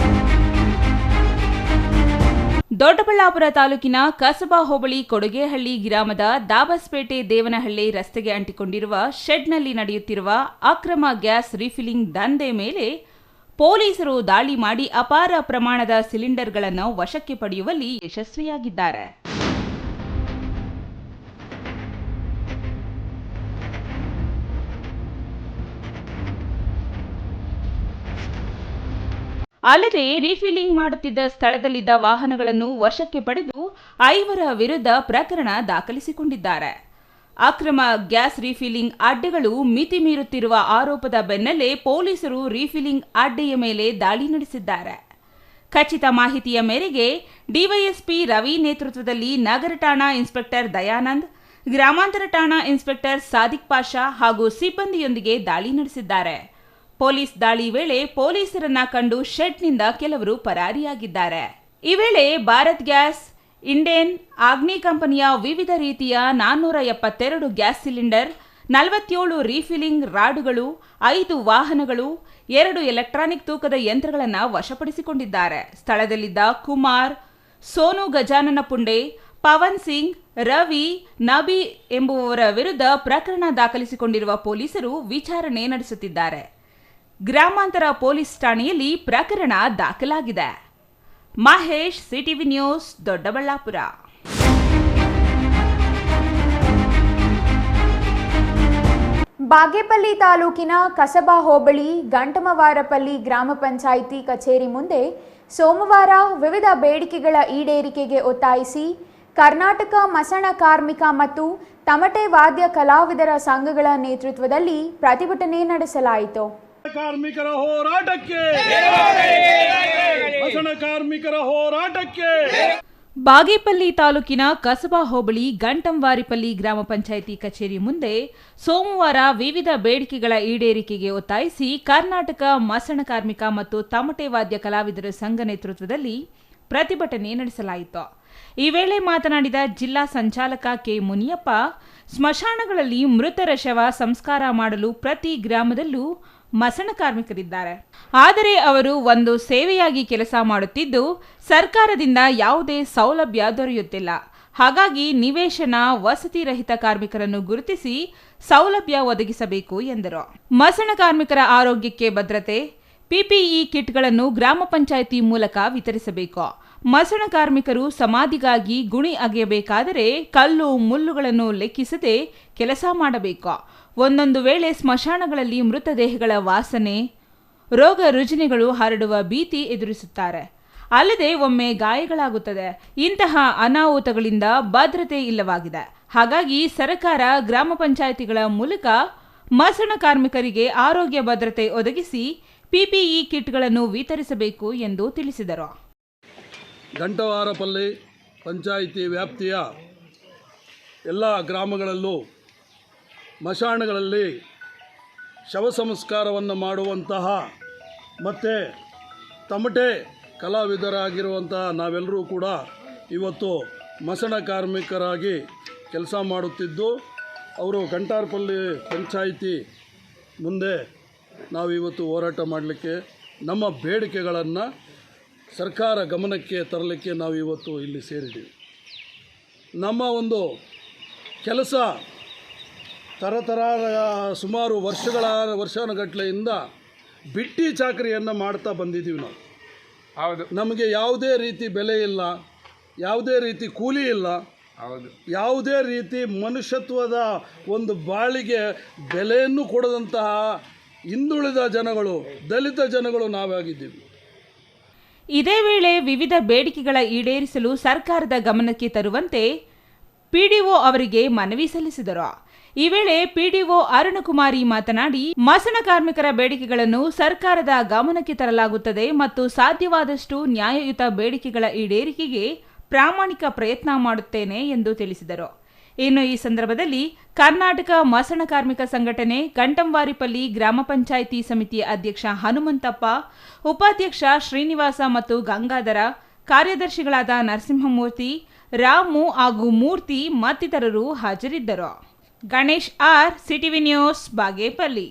ದೊಡ್ಡಬಳ್ಳಾಪುರ ತಾಲೂಕಿನ ಕಸಬಾ ಹೋಬಳಿ ಕೊಡಗೇಹಳ್ಳಿ ಗ್ರಾಮದ ದಾಬಸ್ಪೇಟೆ ದೇವನಹಳ್ಳಿ ರಸ್ತೆಗೆ ಅಂಟಿಕೊಂಡಿರುವ ಶೆಡ್ನಲ್ಲಿ ನಡೆಯುತ್ತಿರುವ ಅಕ್ರಮ ಗ್ಯಾಸ್ ರೀಫಿಲಿಂಗ್ ದಂಧೆ ಮೇಲೆ ಪೊಲೀಸರು ದಾಳಿ ಮಾಡಿ ಅಪಾರ ಪ್ರಮಾಣದ ಸಿಲಿಂಡರ್ಗಳನ್ನು ವಶಕ್ಕೆ ಪಡೆಯುವಲ್ಲಿ ಯಶಸ್ವಿಯಾಗಿದ್ದಾರೆ. ಅಲ್ಲದೆ ರೀಫಿಲಿಂಗ್ ಮಾಡುತ್ತಿದ್ದ ಸ್ಥಳದಲ್ಲಿದ್ದ ವಾಹನಗಳನ್ನು ವಶಕ್ಕೆ ಪಡೆದು 5 ವಿರುದ್ಧ ಪ್ರಕರಣ ದಾಖಲಿಸಿಕೊಂಡಿದ್ದಾರೆ. ಅಕ್ರಮ ಗ್ಯಾಸ್ ರೀಫಿಲಿಂಗ್ ಅಡ್ಡೆಗಳು ಮಿತಿ ಮೀರುತ್ತಿರುವ ಆರೋಪದ ಬೆನ್ನಲ್ಲೇ ಪೊಲೀಸರು ರೀಫಿಲಿಂಗ್ ಅಡ್ಡೆಯ ಮೇಲೆ ದಾಳಿ ನಡೆಸಿದ್ದಾರೆ. ಖಚಿತ ಮಾಹಿತಿಯ ಮೇರೆಗೆ ಡಿವೈಎಸ್ಪಿ ರವಿ ನೇತೃತ್ವದಲ್ಲಿ ನಗರ ಠಾಣಾ ಇನ್ಸ್ಪೆಕ್ಟರ್ ದಯಾನಂದ್, ಗ್ರಾಮಾಂತರ ಠಾಣಾ ಇನ್ಸ್ಪೆಕ್ಟರ್ ಸಾದಿಕ್ ಪಾಷಾ ಹಾಗೂ ಸಿಬ್ಬಂದಿಯೊಂದಿಗೆ ದಾಳಿ ನಡೆಸಿದ್ದಾರೆ. ಪೊಲೀಸ್ ದಾಳಿ ವೇಳೆ ಪೊಲೀಸರನ್ನ ಕಂಡು ಶೆಡ್ನಿಂದ ಕೆಲವರು ಪರಾರಿಯಾಗಿದ್ದಾರೆ. ಈ ವೇಳೆ ಭಾರತ್ ಗ್ಯಾಸ್, ಇಂಡೇನ್, ಆಗ್ನಿ ಕಂಪನಿಯ ವಿವಿಧ ರೀತಿಯ 472 ಗ್ಯಾಸ್ ಸಿಲಿಂಡರ್, 47 ರೀಫಿಲಿಂಗ್ ರಾಡುಗಳು, 5 ವಾಹನಗಳು, 2 ಎಲೆಕ್ಟ್ರಾನಿಕ್ ತೂಕದ ಯಂತ್ರಗಳನ್ನು ವಶಪಡಿಸಿಕೊಂಡಿದ್ದಾರೆ. ಸ್ಥಳದಲ್ಲಿದ್ದ ಕುಮಾರ್, ಸೋನು ಗಜಾನನ ಪುಂಡೆ, ಪವನ್ ಸಿಂಗ್, ರವಿ, ನಬಿ ಎಂಬುವವರ ವಿರುದ್ಧ ಪ್ರಕರಣ ದಾಖಲಿಸಿಕೊಂಡಿರುವ ಪೊಲೀಸರು ವಿಚಾರಣೆ ನಡೆಸುತ್ತಿದ್ದಾರೆ. ಗ್ರಾಮಾಂತರ ಪೊಲೀಸ್ ಠಾಣೆಯಲ್ಲಿ ಪ್ರಕರಣ ದಾಖಲಾಗಿದೆ. Mahesh, CTV news, Doddaballapur. ಬಾಗೇಪಲ್ಲಿ ತಾಲೂಕಿನ ಕಸಬಾ ಹೋಬಳಿ ಗಂಟಮವಾರಪಲ್ಲಿ ಗ್ರಾಮ ಪಂಚಾಯಿತಿ ಕಚೇರಿ ಮುಂದೆ ಸೋಮವಾರ ವಿವಿಧ ಬೇಡಿಕೆಗಳ ಈಡೇರಿಕೆಗೆ ಒತ್ತಾಯಿಸಿ ಕರ್ನಾಟಕ ಮಸಣ ಕಾರ್ಮಿಕ ಮತ್ತು ತಮಟೆ ವಾದ್ಯ ಕಲಾವಿದರ ಸಂಘಗಳ ನೇತೃತ್ವದಲ್ಲಿ ಪ್ರತಿಭಟನೆ ನಡೆಸಲಾಯಿತು. ಕಾರ್ಮಿಕರ ಹೋರಾಟಕ್ಕೆ, ಮಸಣ ಕಾರ್ಮಿಕರ ಹೋರಾಟಕ್ಕೆ. ಬಾಗೇಪಲ್ಲಿ ತಾಲೂಕಿನ ಕಸಬಾ ಹೋಬಳಿ ಗಂಟಂವಾರಿಪಲ್ಲಿ ಗ್ರಾಮ ಪಂಚಾಯಿತಿ ಕಚೇರಿ ಮುಂದೆ ಸೋಮವಾರ ವಿವಿಧ ಬೇಡಿಕೆಗಳ ಈಡೇರಿಕೆಗೆ ಒತ್ತಾಯಿಸಿ ಕರ್ನಾಟಕ ಮಸಣ ಕಾರ್ಮಿಕ ಮತ್ತು ತಮಟೆ ವಾದ್ಯ ಕಲಾವಿದರ ಸಂಘ ನೇತೃತ್ವದಲ್ಲಿ ಪ್ರತಿಭಟನೆ ನಡೆಸಲಾಯಿತು. ಈ ವೇಳೆ ಮಾತನಾಡಿದ ಜಿಲ್ಲಾ ಸಂಚಾಲಕ ಕೆ ಮುನಿಯಪ್ಪ, ಸ್ಮಶಾನಗಳಲ್ಲಿ ಮೃತರ ಶವ ಸಂಸ್ಕಾರ ಮಾಡಲು ಪ್ರತಿ ಗ್ರಾಮದಲ್ಲೂ ಮಸಣ ಕಾರ್ಮಿಕರಿದ್ದಾರೆ. ಆದರೆ ಅವರು ಒಂದು ಸೇವೆಯಾಗಿ ಕೆಲಸ ಮಾಡುತ್ತಿದ್ದು ಸರ್ಕಾರದಿಂದ ಯಾವುದೇ ಸೌಲಭ್ಯ ದೊರೆಯುತ್ತಿಲ್ಲ. ಹಾಗಾಗಿ ನಿವೇಶನ, ವಸತಿ ರಹಿತ ಕಾರ್ಮಿಕರನ್ನು ಗುರುತಿಸಿ ಸೌಲಭ್ಯ ಒದಗಿಸಬೇಕು ಎಂದರು. ಮಸಣ ಕಾರ್ಮಿಕರ ಆರೋಗ್ಯಕ್ಕೆ ಭದ್ರತೆ, ಪಿಪಿಇ ಕಿಟ್ಗಳನ್ನು ಗ್ರಾಮ ಪಂಚಾಯಿತಿ ಮೂಲಕ ವಿತರಿಸಬೇಕು. ಮಸಣ ಕಾರ್ಮಿಕರು ಸಮಾಧಿಗಾಗಿ ಗುಣಿ ಅಗೆಯಬೇಕಾದರೆ ಕಲ್ಲು ಮುಳ್ಳುಗಳನ್ನು ಲೆಕ್ಕಿಸದೆ ಕೆಲಸ ಮಾಡಬೇಕು. ಒಂದೊಂದು ವೇಳೆ ಸ್ಮಶಾನಗಳಲ್ಲಿ ಮೃತದೇಹಗಳ ವಾಸನೆ, ರೋಗ ರುಜಿನಗಳು ಹರಡುವ ಭೀತಿ ಎದುರಿಸುತ್ತಾರೆ. ಅಲ್ಲದೆ ಒಮ್ಮೆ ಗಾಯಗಳಾಗುತ್ತದೆ. ಇಂತಹ ಅನಾಹುತಗಳಿಂದ ಭದ್ರತೆ ಇಲ್ಲವಾಗಿದೆ. ಹಾಗಾಗಿ ಸರ್ಕಾರ ಗ್ರಾಮ ಪಂಚಾಯಿತಿಗಳ ಮೂಲಕ ಮಸಣ ಕಾರ್ಮಿಕರಿಗೆ ಆರೋಗ್ಯ ಭದ್ರತೆ ಒದಗಿಸಿ ಪಿಪಿಇ ಕಿಟ್ಗಳನ್ನು ವಿತರಿಸಬೇಕು ಎಂದು ತಿಳಿಸಿದರು. ಗಂಟವಾರಪಲ್ಲಿ ಪಂಚಾಯಿತಿ ವ್ಯಾಪ್ತಿಯ ಎಲ್ಲ ಗ್ರಾಮಗಳಲ್ಲೂ ಮಶಾಣಗಳಲ್ಲಿ ಶವ ಸಂಸ್ಕಾರವನ್ನು ಮಾಡುವಂತಹ ಮತ್ತು ತಮಟೆ ಕಲಾವಿದರಾಗಿರುವಂತಹ ನಾವೆಲ್ಲರೂ ಕೂಡ ಇವತ್ತು ಮಸಣ ಕಾರ್ಮಿಕರಾಗಿ ಕೆಲಸ ಮಾಡುತ್ತಿದ್ದು, ಅವರು ಗಂಟಾರಪಲ್ಲಿ ಪಂಚಾಯಿತಿ ಮುಂದೆ ನಾವಿವತ್ತು ಹೋರಾಟ ಮಾಡಲಿಕ್ಕೆ, ನಮ್ಮ ಬೇಡಿಕೆಗಳನ್ನು ಸರ್ಕಾರ ಗಮನಕ್ಕೆ ತರಲಿಕ್ಕೆ ನಾವು ಇವತ್ತು ಇಲ್ಲಿ ಸೇರಿದ್ದೀವಿ. ನಮ್ಮ ಒಂದು ಕೆಲಸ ಸುಮಾರು ವರ್ಷಗಟ್ಟಲೆಯಿಂದ ಬಿಟ್ಟಿ ಚಾಕರಿಯನ್ನು ಮಾಡ್ತಾ ಬಂದಿದ್ದೀವಿ ನಾವು. ಹೌದು. ನಮಗೆ ಯಾವುದೇ ರೀತಿ ಬೆಲೆ ಇಲ್ಲ, ಯಾವುದೇ ರೀತಿ ಕೂಲಿ ಇಲ್ಲ, ಯಾವುದೇ ರೀತಿ ಮನುಷ್ಯತ್ವದ ಒಂದು ಬಾಳಿಗೆ ಬೆಲೆಯನ್ನು ಕೊಡದಂತಹ ಹಿಂದುಳಿದ ಜನಗಳು, ದಲಿತ ಜನಗಳು ನಾವಾಗಿದ್ದೀವಿ. ಇದೇ ವೇಳೆ ವಿವಿಧ ಬೇಡಿಕೆಗಳ ಈಡೇರಿಸಲು ಸರ್ಕಾರದ ಗಮನಕ್ಕೆ ತರುವಂತೆ ಪಿಡಿಒ ಅವರಿಗೆ ಮನವಿ ಸಲ್ಲಿಸಿದರು. ಈ ವೇಳೆ ಪಿಡಿಒ ಅರುಣಕುಮಾರಿ ಮಾತನಾಡಿ, ಮಸಣ ಕಾರ್ಮಿಕರ ಬೇಡಿಕೆಗಳನ್ನು ಸರ್ಕಾರದ ಗಮನಕ್ಕೆ ತರಲಾಗುತ್ತದೆ ಮತ್ತು ಸಾಧ್ಯವಾದಷ್ಟು ನ್ಯಾಯಯುತ ಬೇಡಿಕೆಗಳ ಈಡೇರಿಕೆಗೆ ಪ್ರಾಮಾಣಿಕ ಪ್ರಯತ್ನ ಮಾಡುತ್ತೇನೆ ಎಂದು ತಿಳಿಸಿದರು. ಇನ್ನು ಈ ಸಂದರ್ಭದಲ್ಲಿ ಕರ್ನಾಟಕ ಮಸಣ ಕಾರ್ಮಿಕ ಸಂಘಟನೆ ಗಂಟಂವಾರಿಪಲ್ಲಿ ಗ್ರಾಮ ಪಂಚಾಯಿತಿ ಸಮಿತಿಯ ಅಧ್ಯಕ್ಷ ಹನುಮಂತಪ್ಪ, ಉಪಾಧ್ಯಕ್ಷ ಶ್ರೀನಿವಾಸ ಮತ್ತು ಗಂಗಾಧರ, ಕಾರ್ಯದರ್ಶಿಗಳಾದ ನರಸಿಂಹಮೂರ್ತಿ, ರಾಮು ಹಾಗೂ ಮೂರ್ತಿ ಮತ್ತಿತರರು ಹಾಜರಿದ್ದರು. Ganesh R, CTV news, Bagepalli.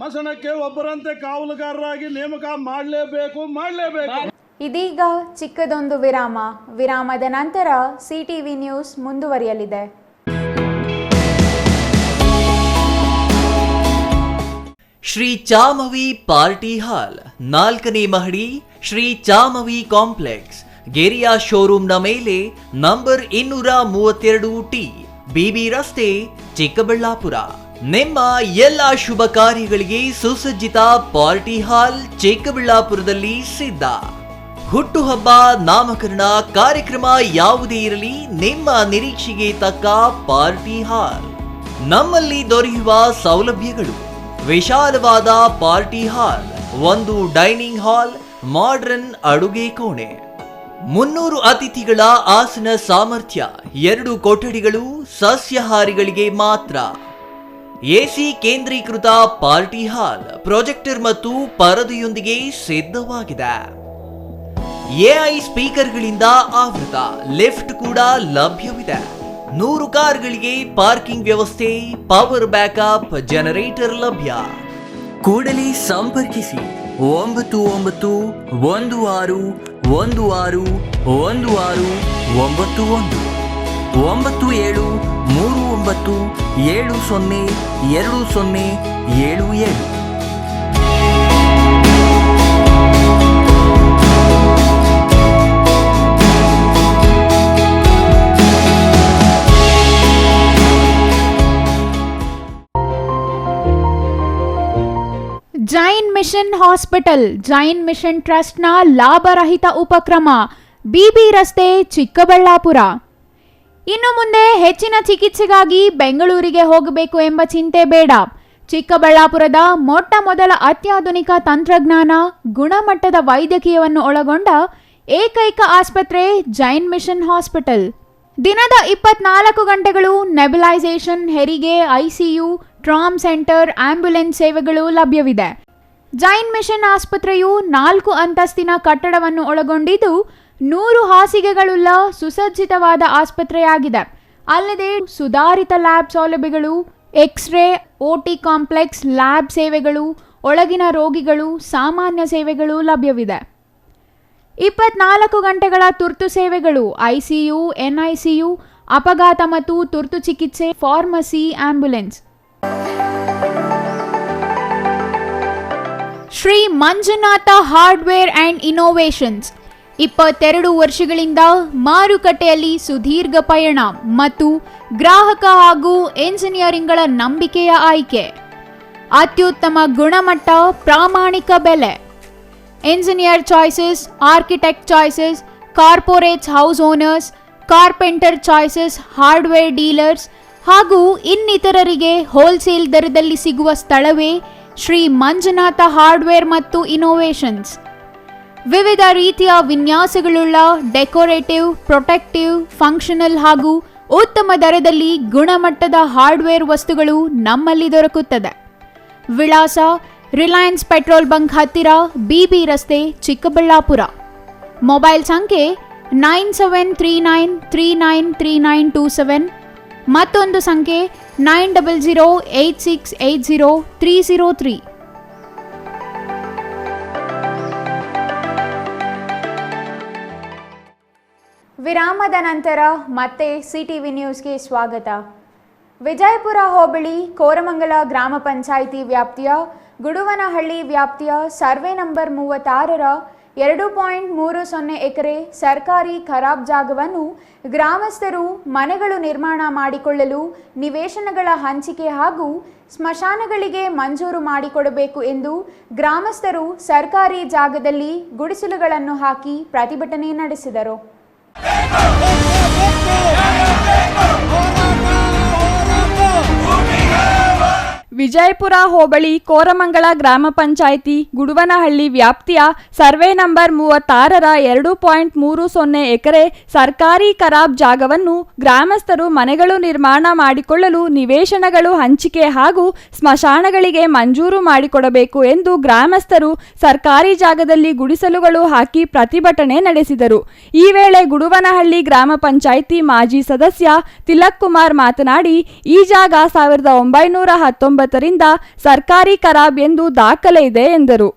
ಮಸಣಕ್ಕೆ ಒಬ್ಬರಂತೆ ಕಾವಲುಗಾರರಾಗಿ ನೇಮಕ ಮಾಡಲೇಬೇಕು. ಇದೀಗ ಚಿಕ್ಕದೊಂದು ವಿರಾಮದ ನಂತರ ಸಿಟಿವಿ ನ್ಯೂಸ್ ಮುಂದುವರಿಯಲಿದೆ. ಶ್ರೀ ಚಾಮವಿ ಪಾರ್ಟಿ ಹಾಲ್ 4ನೇ ಮಹಡಿ, ಶ್ರೀ ಚಾಮವಿ ಕಾಂಪ್ಲೆಕ್ಸ್, ಗೆರಿಯಾ ಶೋರೂಮ್ನ ಮೇಲೆ, ನಂಬರ್ 232T, ಬಿಬಿ ರಸ್ತೆ, ಚಿಕ್ಕಬಳ್ಳಾಪುರ. ನಿಮ್ಮ ಎಲ್ಲ ಶುಭ ಕಾರ್ಯಗಳಿಗೆ ಸುಸಜ್ಜಿತ ಪಾರ್ಟಿ ಹಾಲ್ ಚಿಕ್ಕಬಳ್ಳಾಪುರದಲ್ಲಿ ಸಿದ್ಧ. ಹುಟ್ಟುಹಬ್ಬ, ನಾಮಕರಣ, ಕಾರ್ಯಕ್ರಮ ಯಾವುದೇ ಇರಲಿ, ನಿಮ್ಮ ನಿರೀಕ್ಷೆಗೆ ತಕ್ಕ ಪಾರ್ಟಿ ಹಾಲ್. ನಮ್ಮಲ್ಲಿ ದೊರೆಯುವ ಸೌಲಭ್ಯಗಳು: ವಿಶಾಲವಾದ party hall, 1 dining hall, modern ಅಡುಗೆ ಕೋಣೆ, 300 ಅತಿಥಿಗಳ ಆಸನ ಸಾಮರ್ಥ್ಯ, 2 ಕೊಠಡಿಗಳು ಸಸ್ಯಾಹಾರಿಗಳಿಗೆ ಮಾತ್ರ. ಎಸಿ ಕೇಂದ್ರೀಕೃತ ಪಾರ್ಟಿ ಹಾಲ್, ಪ್ರೊಜೆಕ್ಟರ್ ಮತ್ತು ಪರದೆಯೊಂದಿಗೆ ಸಿದ್ಧವಾಗಿದೆ. ಎಐ ಸ್ಪೀಕರ್ಗಳಿಂದ ಆವೃತ, ಲಿಫ್ಟ್ ಕೂಡ ಲಭ್ಯವಿದೆ. 100 ಕಾರ್ಗಳಿಗೆ ಪಾರ್ಕಿಂಗ್ ವ್ಯವಸ್ಥೆ, ಪವರ್ ಬ್ಯಾಕಪ್, ಜನರೇಟರ್ ಲಭ್ಯ. ಕೂಡಲೇ ಸಂಪರ್ಕಿಸಿ 9916161691 9739702077. Jain mission hospital, Jain mission ಟ್ರಸ್ಟ್ನ ಲಾಭರಹಿತ ಉಪಕ್ರಮ, ಬಿಬಿ ರಸ್ತೆ, ಚಿಕ್ಕಬಳ್ಳಾಪುರ. ಇನ್ನು ಮುಂದೆ ಹೆಚ್ಚಿನ ಚಿಕಿತ್ಸೆಗಾಗಿ ಬೆಂಗಳೂರಿಗೆ ಹೋಗಬೇಕು ಎಂಬ ಚಿಂತೆ ಬೇಡ. ಚಿಕ್ಕಬಳ್ಳಾಪುರದ ಮೊಟ್ಟ ಮೊದಲ ಅತ್ಯಾಧುನಿಕ ತಂತ್ರಜ್ಞಾನ, ಗುಣಮಟ್ಟದ ವೈದ್ಯಕೀಯವನ್ನು ಒಳಗೊಂಡ ಏಕೈಕ ಆಸ್ಪತ್ರೆ ಜೈನ್ ಮಿಷನ್ ಹಾಸ್ಪಿಟಲ್. ದಿನದ 24 ಗಂಟೆಗಳು ನೆಬುಲೈಸೇಷನ್, ಹೆರಿಗೆ, ಐಸಿಯು, ಟ್ರಾಮ್ ಸೆಂಟರ್, ಆಂಬ್ಯುಲೆನ್ಸ್ ಸೇವೆಗಳು ಲಭ್ಯವಿದೆ. ಜೈನ್ ಮಿಷನ್ ಆಸ್ಪತ್ರೆಯು 4 ಅಂತಸ್ತಿನ ಕಟ್ಟಡವನ್ನು ಒಳಗೊಂಡಿದ್ದು 100 ಹಾಸಿಗೆಗಳುಳ್ಳ ಸುಸಜ್ಜಿತವಾದ ಆಸ್ಪತ್ರೆಯಾಗಿದೆ. ಅಲ್ಲದೆ ಸುಧಾರಿತ ಲ್ಯಾಬ್ ಸೌಲಭ್ಯಗಳು, ಎಕ್ಸ್ರೇ, ಓಟಿ ಕಾಂಪ್ಲೆಕ್ಸ್, ಲ್ಯಾಬ್ ಸೇವೆಗಳು, ಒಳಗಿನ ರೋಗಿಗಳು, ಸಾಮಾನ್ಯ ಸೇವೆಗಳು ಲಭ್ಯವಿದೆ. 24 ಗಂಟೆಗಳ ತುರ್ತು ಸೇವೆಗಳು, ಐಸಿಯು, ಎನ್ಐಸಿಯು, ಅಪಘಾತ ಮತ್ತು ತುರ್ತು ಚಿಕಿತ್ಸೆ, pharmacy, ambulance. Shri Manjunatha hardware and innovations 22 ವರ್ಷಗಳಿಂದ ಮಾರುಕಟ್ಟೆಯಲ್ಲಿ ಸುದೀರ್ಘ ಪಯಣ ಮತ್ತು ಗ್ರಾಹಕ ಹಾಗೂ ಎಂಜಿನಿಯರಿಂಗ್ಗಳ ನಂಬಿಕೆಯ ಆಯ್ಕೆ. ಅತ್ಯುತ್ತಮ ಗುಣಮಟ್ಟ, ಪ್ರಾಮಾಣಿಕ ಬೆಲೆ. Engineer choices, architect choices, corporates, house owners, carpenter choices, hardware dealers ಹಾಗೂ ಇನ್ನಿತರರಿಗೆ ಹೋಲ್ಸೇಲ್ ದರದಲ್ಲಿ ಸಿಗುವ ಸ್ಥಳವೇ ಶ್ರೀ ಮಂಜುನಾಥ ಹಾರ್ಡ್ವೇರ್ ಮತ್ತು ಇನ್ನೋವೇಷನ್ಸ್. ವಿವಿಧ ರೀತಿಯ ವಿನ್ಯಾಸಗಳುಳ್ಳ ಡೆಕೋರೇಟಿವ್, ಪ್ರೊಟೆಕ್ಟಿವ್, ಫಂಕ್ಷನಲ್ ಹಾಗೂ ಉತ್ತಮ ದರದಲ್ಲಿ ಗುಣಮಟ್ಟದ ಹಾರ್ಡ್ವೇರ್ ವಸ್ತುಗಳು ನಮ್ಮಲ್ಲಿ ದೊರಕುತ್ತದೆ. ವಿಳಾಸ: ರಿಲಯನ್ಸ್ ಪೆಟ್ರೋಲ್ ಬಂಕ್ ಹತ್ತಿರ, ಬಿಬಿ ರಸ್ತೆ, ಚಿಕ್ಕಬಳ್ಳಾಪುರ. ಮೊಬೈಲ್ ಸಂಖ್ಯೆ 9739393927, ಮತ್ತೊಂದು ಸಂಖ್ಯೆ 9008680303. ವಿರಾಮದ ನಂತರ ಮತ್ತೆ ಸಿಟಿವಿ ನ್ಯೂಸ್ಗೆ ಸ್ವಾಗತ. ವಿಜಯಪುರ ಹೋಬಳಿ ಕೋರಮಂಗಲ ಗ್ರಾಮ ಪಂಚಾಯಿತಿ ವ್ಯಾಪ್ತಿಯ ಗುಡುವನಹಳ್ಳಿ ವ್ಯಾಪ್ತಿಯ ಸರ್ವೆ ನಂಬರ್ 36ರ 2.30 ಎಕರೆ ಸರ್ಕಾರಿ ಖರಾಬ್ ಜಾಗವನ್ನು ಗ್ರಾಮಸ್ಥರು ಮನೆಗಳು ನಿರ್ಮಾಣ ಮಾಡಿಕೊಳ್ಳಲು ನಿವೇಶನಗಳ ಹಂಚಿಕೆ ಹಾಗೂ ಸ್ಮಶಾನಗಳಿಗೆ ಮಂಜೂರು ಮಾಡಿಕೊಡಬೇಕು ಎಂದು ಗ್ರಾಮಸ್ಥರು ಸರ್ಕಾರಿ ಜಾಗದಲ್ಲಿ ಗುಡಿಸಲುಗಳನ್ನು ಹಾಕಿ ಪ್ರತಿಭಟನೆ ನಡೆಸಿದರು. ವಿಜಯಪುರ ಹೋಬಳಿ ಕೋರಮಂಗಲ ಗ್ರಾಮ ಪಂಚಾಯಿತಿ ಗುಡುವನಹಳ್ಳಿ ವ್ಯಾಪ್ತಿಯ ಸರ್ವೆ ನಂಬರ್ 36ರ 2.30 ಎಕರೆ ಸರ್ಕಾರಿ ಖರಾಬ್ ಜಾಗವನ್ನು ಗ್ರಾಮಸ್ಥರು ಮನೆಗಳು ನಿರ್ಮಾಣ ಮಾಡಿಕೊಳ್ಳಲು ನಿವೇಶನಗಳು ಹಂಚಿಕೆ ಹಾಗೂ ಸ್ಮಶಾನಗಳಿಗೆ ಮಂಜೂರು ಮಾಡಿಕೊಡಬೇಕು ಎಂದು ಗ್ರಾಮಸ್ಥರು ಸರ್ಕಾರಿ ಜಾಗದಲ್ಲಿ ಗುಡಿಸಲುಗಳು ಹಾಕಿ ಪ್ರತಿಭಟನೆ ನಡೆಸಿದರು. ಈ ವೇಳೆ ಗುಡುವನಹಳ್ಳಿ ಗ್ರಾಮ ಪಂಚಾಯಿತಿ ಮಾಜಿ ಸದಸ್ಯ ತಿಲಕ್ ಕುಮಾರ್ ಮಾತನಾಡಿ, ಈ ಜಾಗ 1919ರಿಂದ ಸರ್ಕಾರಿ ಖರಾಬ್ ಎಂದು ದಾಖಲೆ ಇದೆ ಎಂದರು.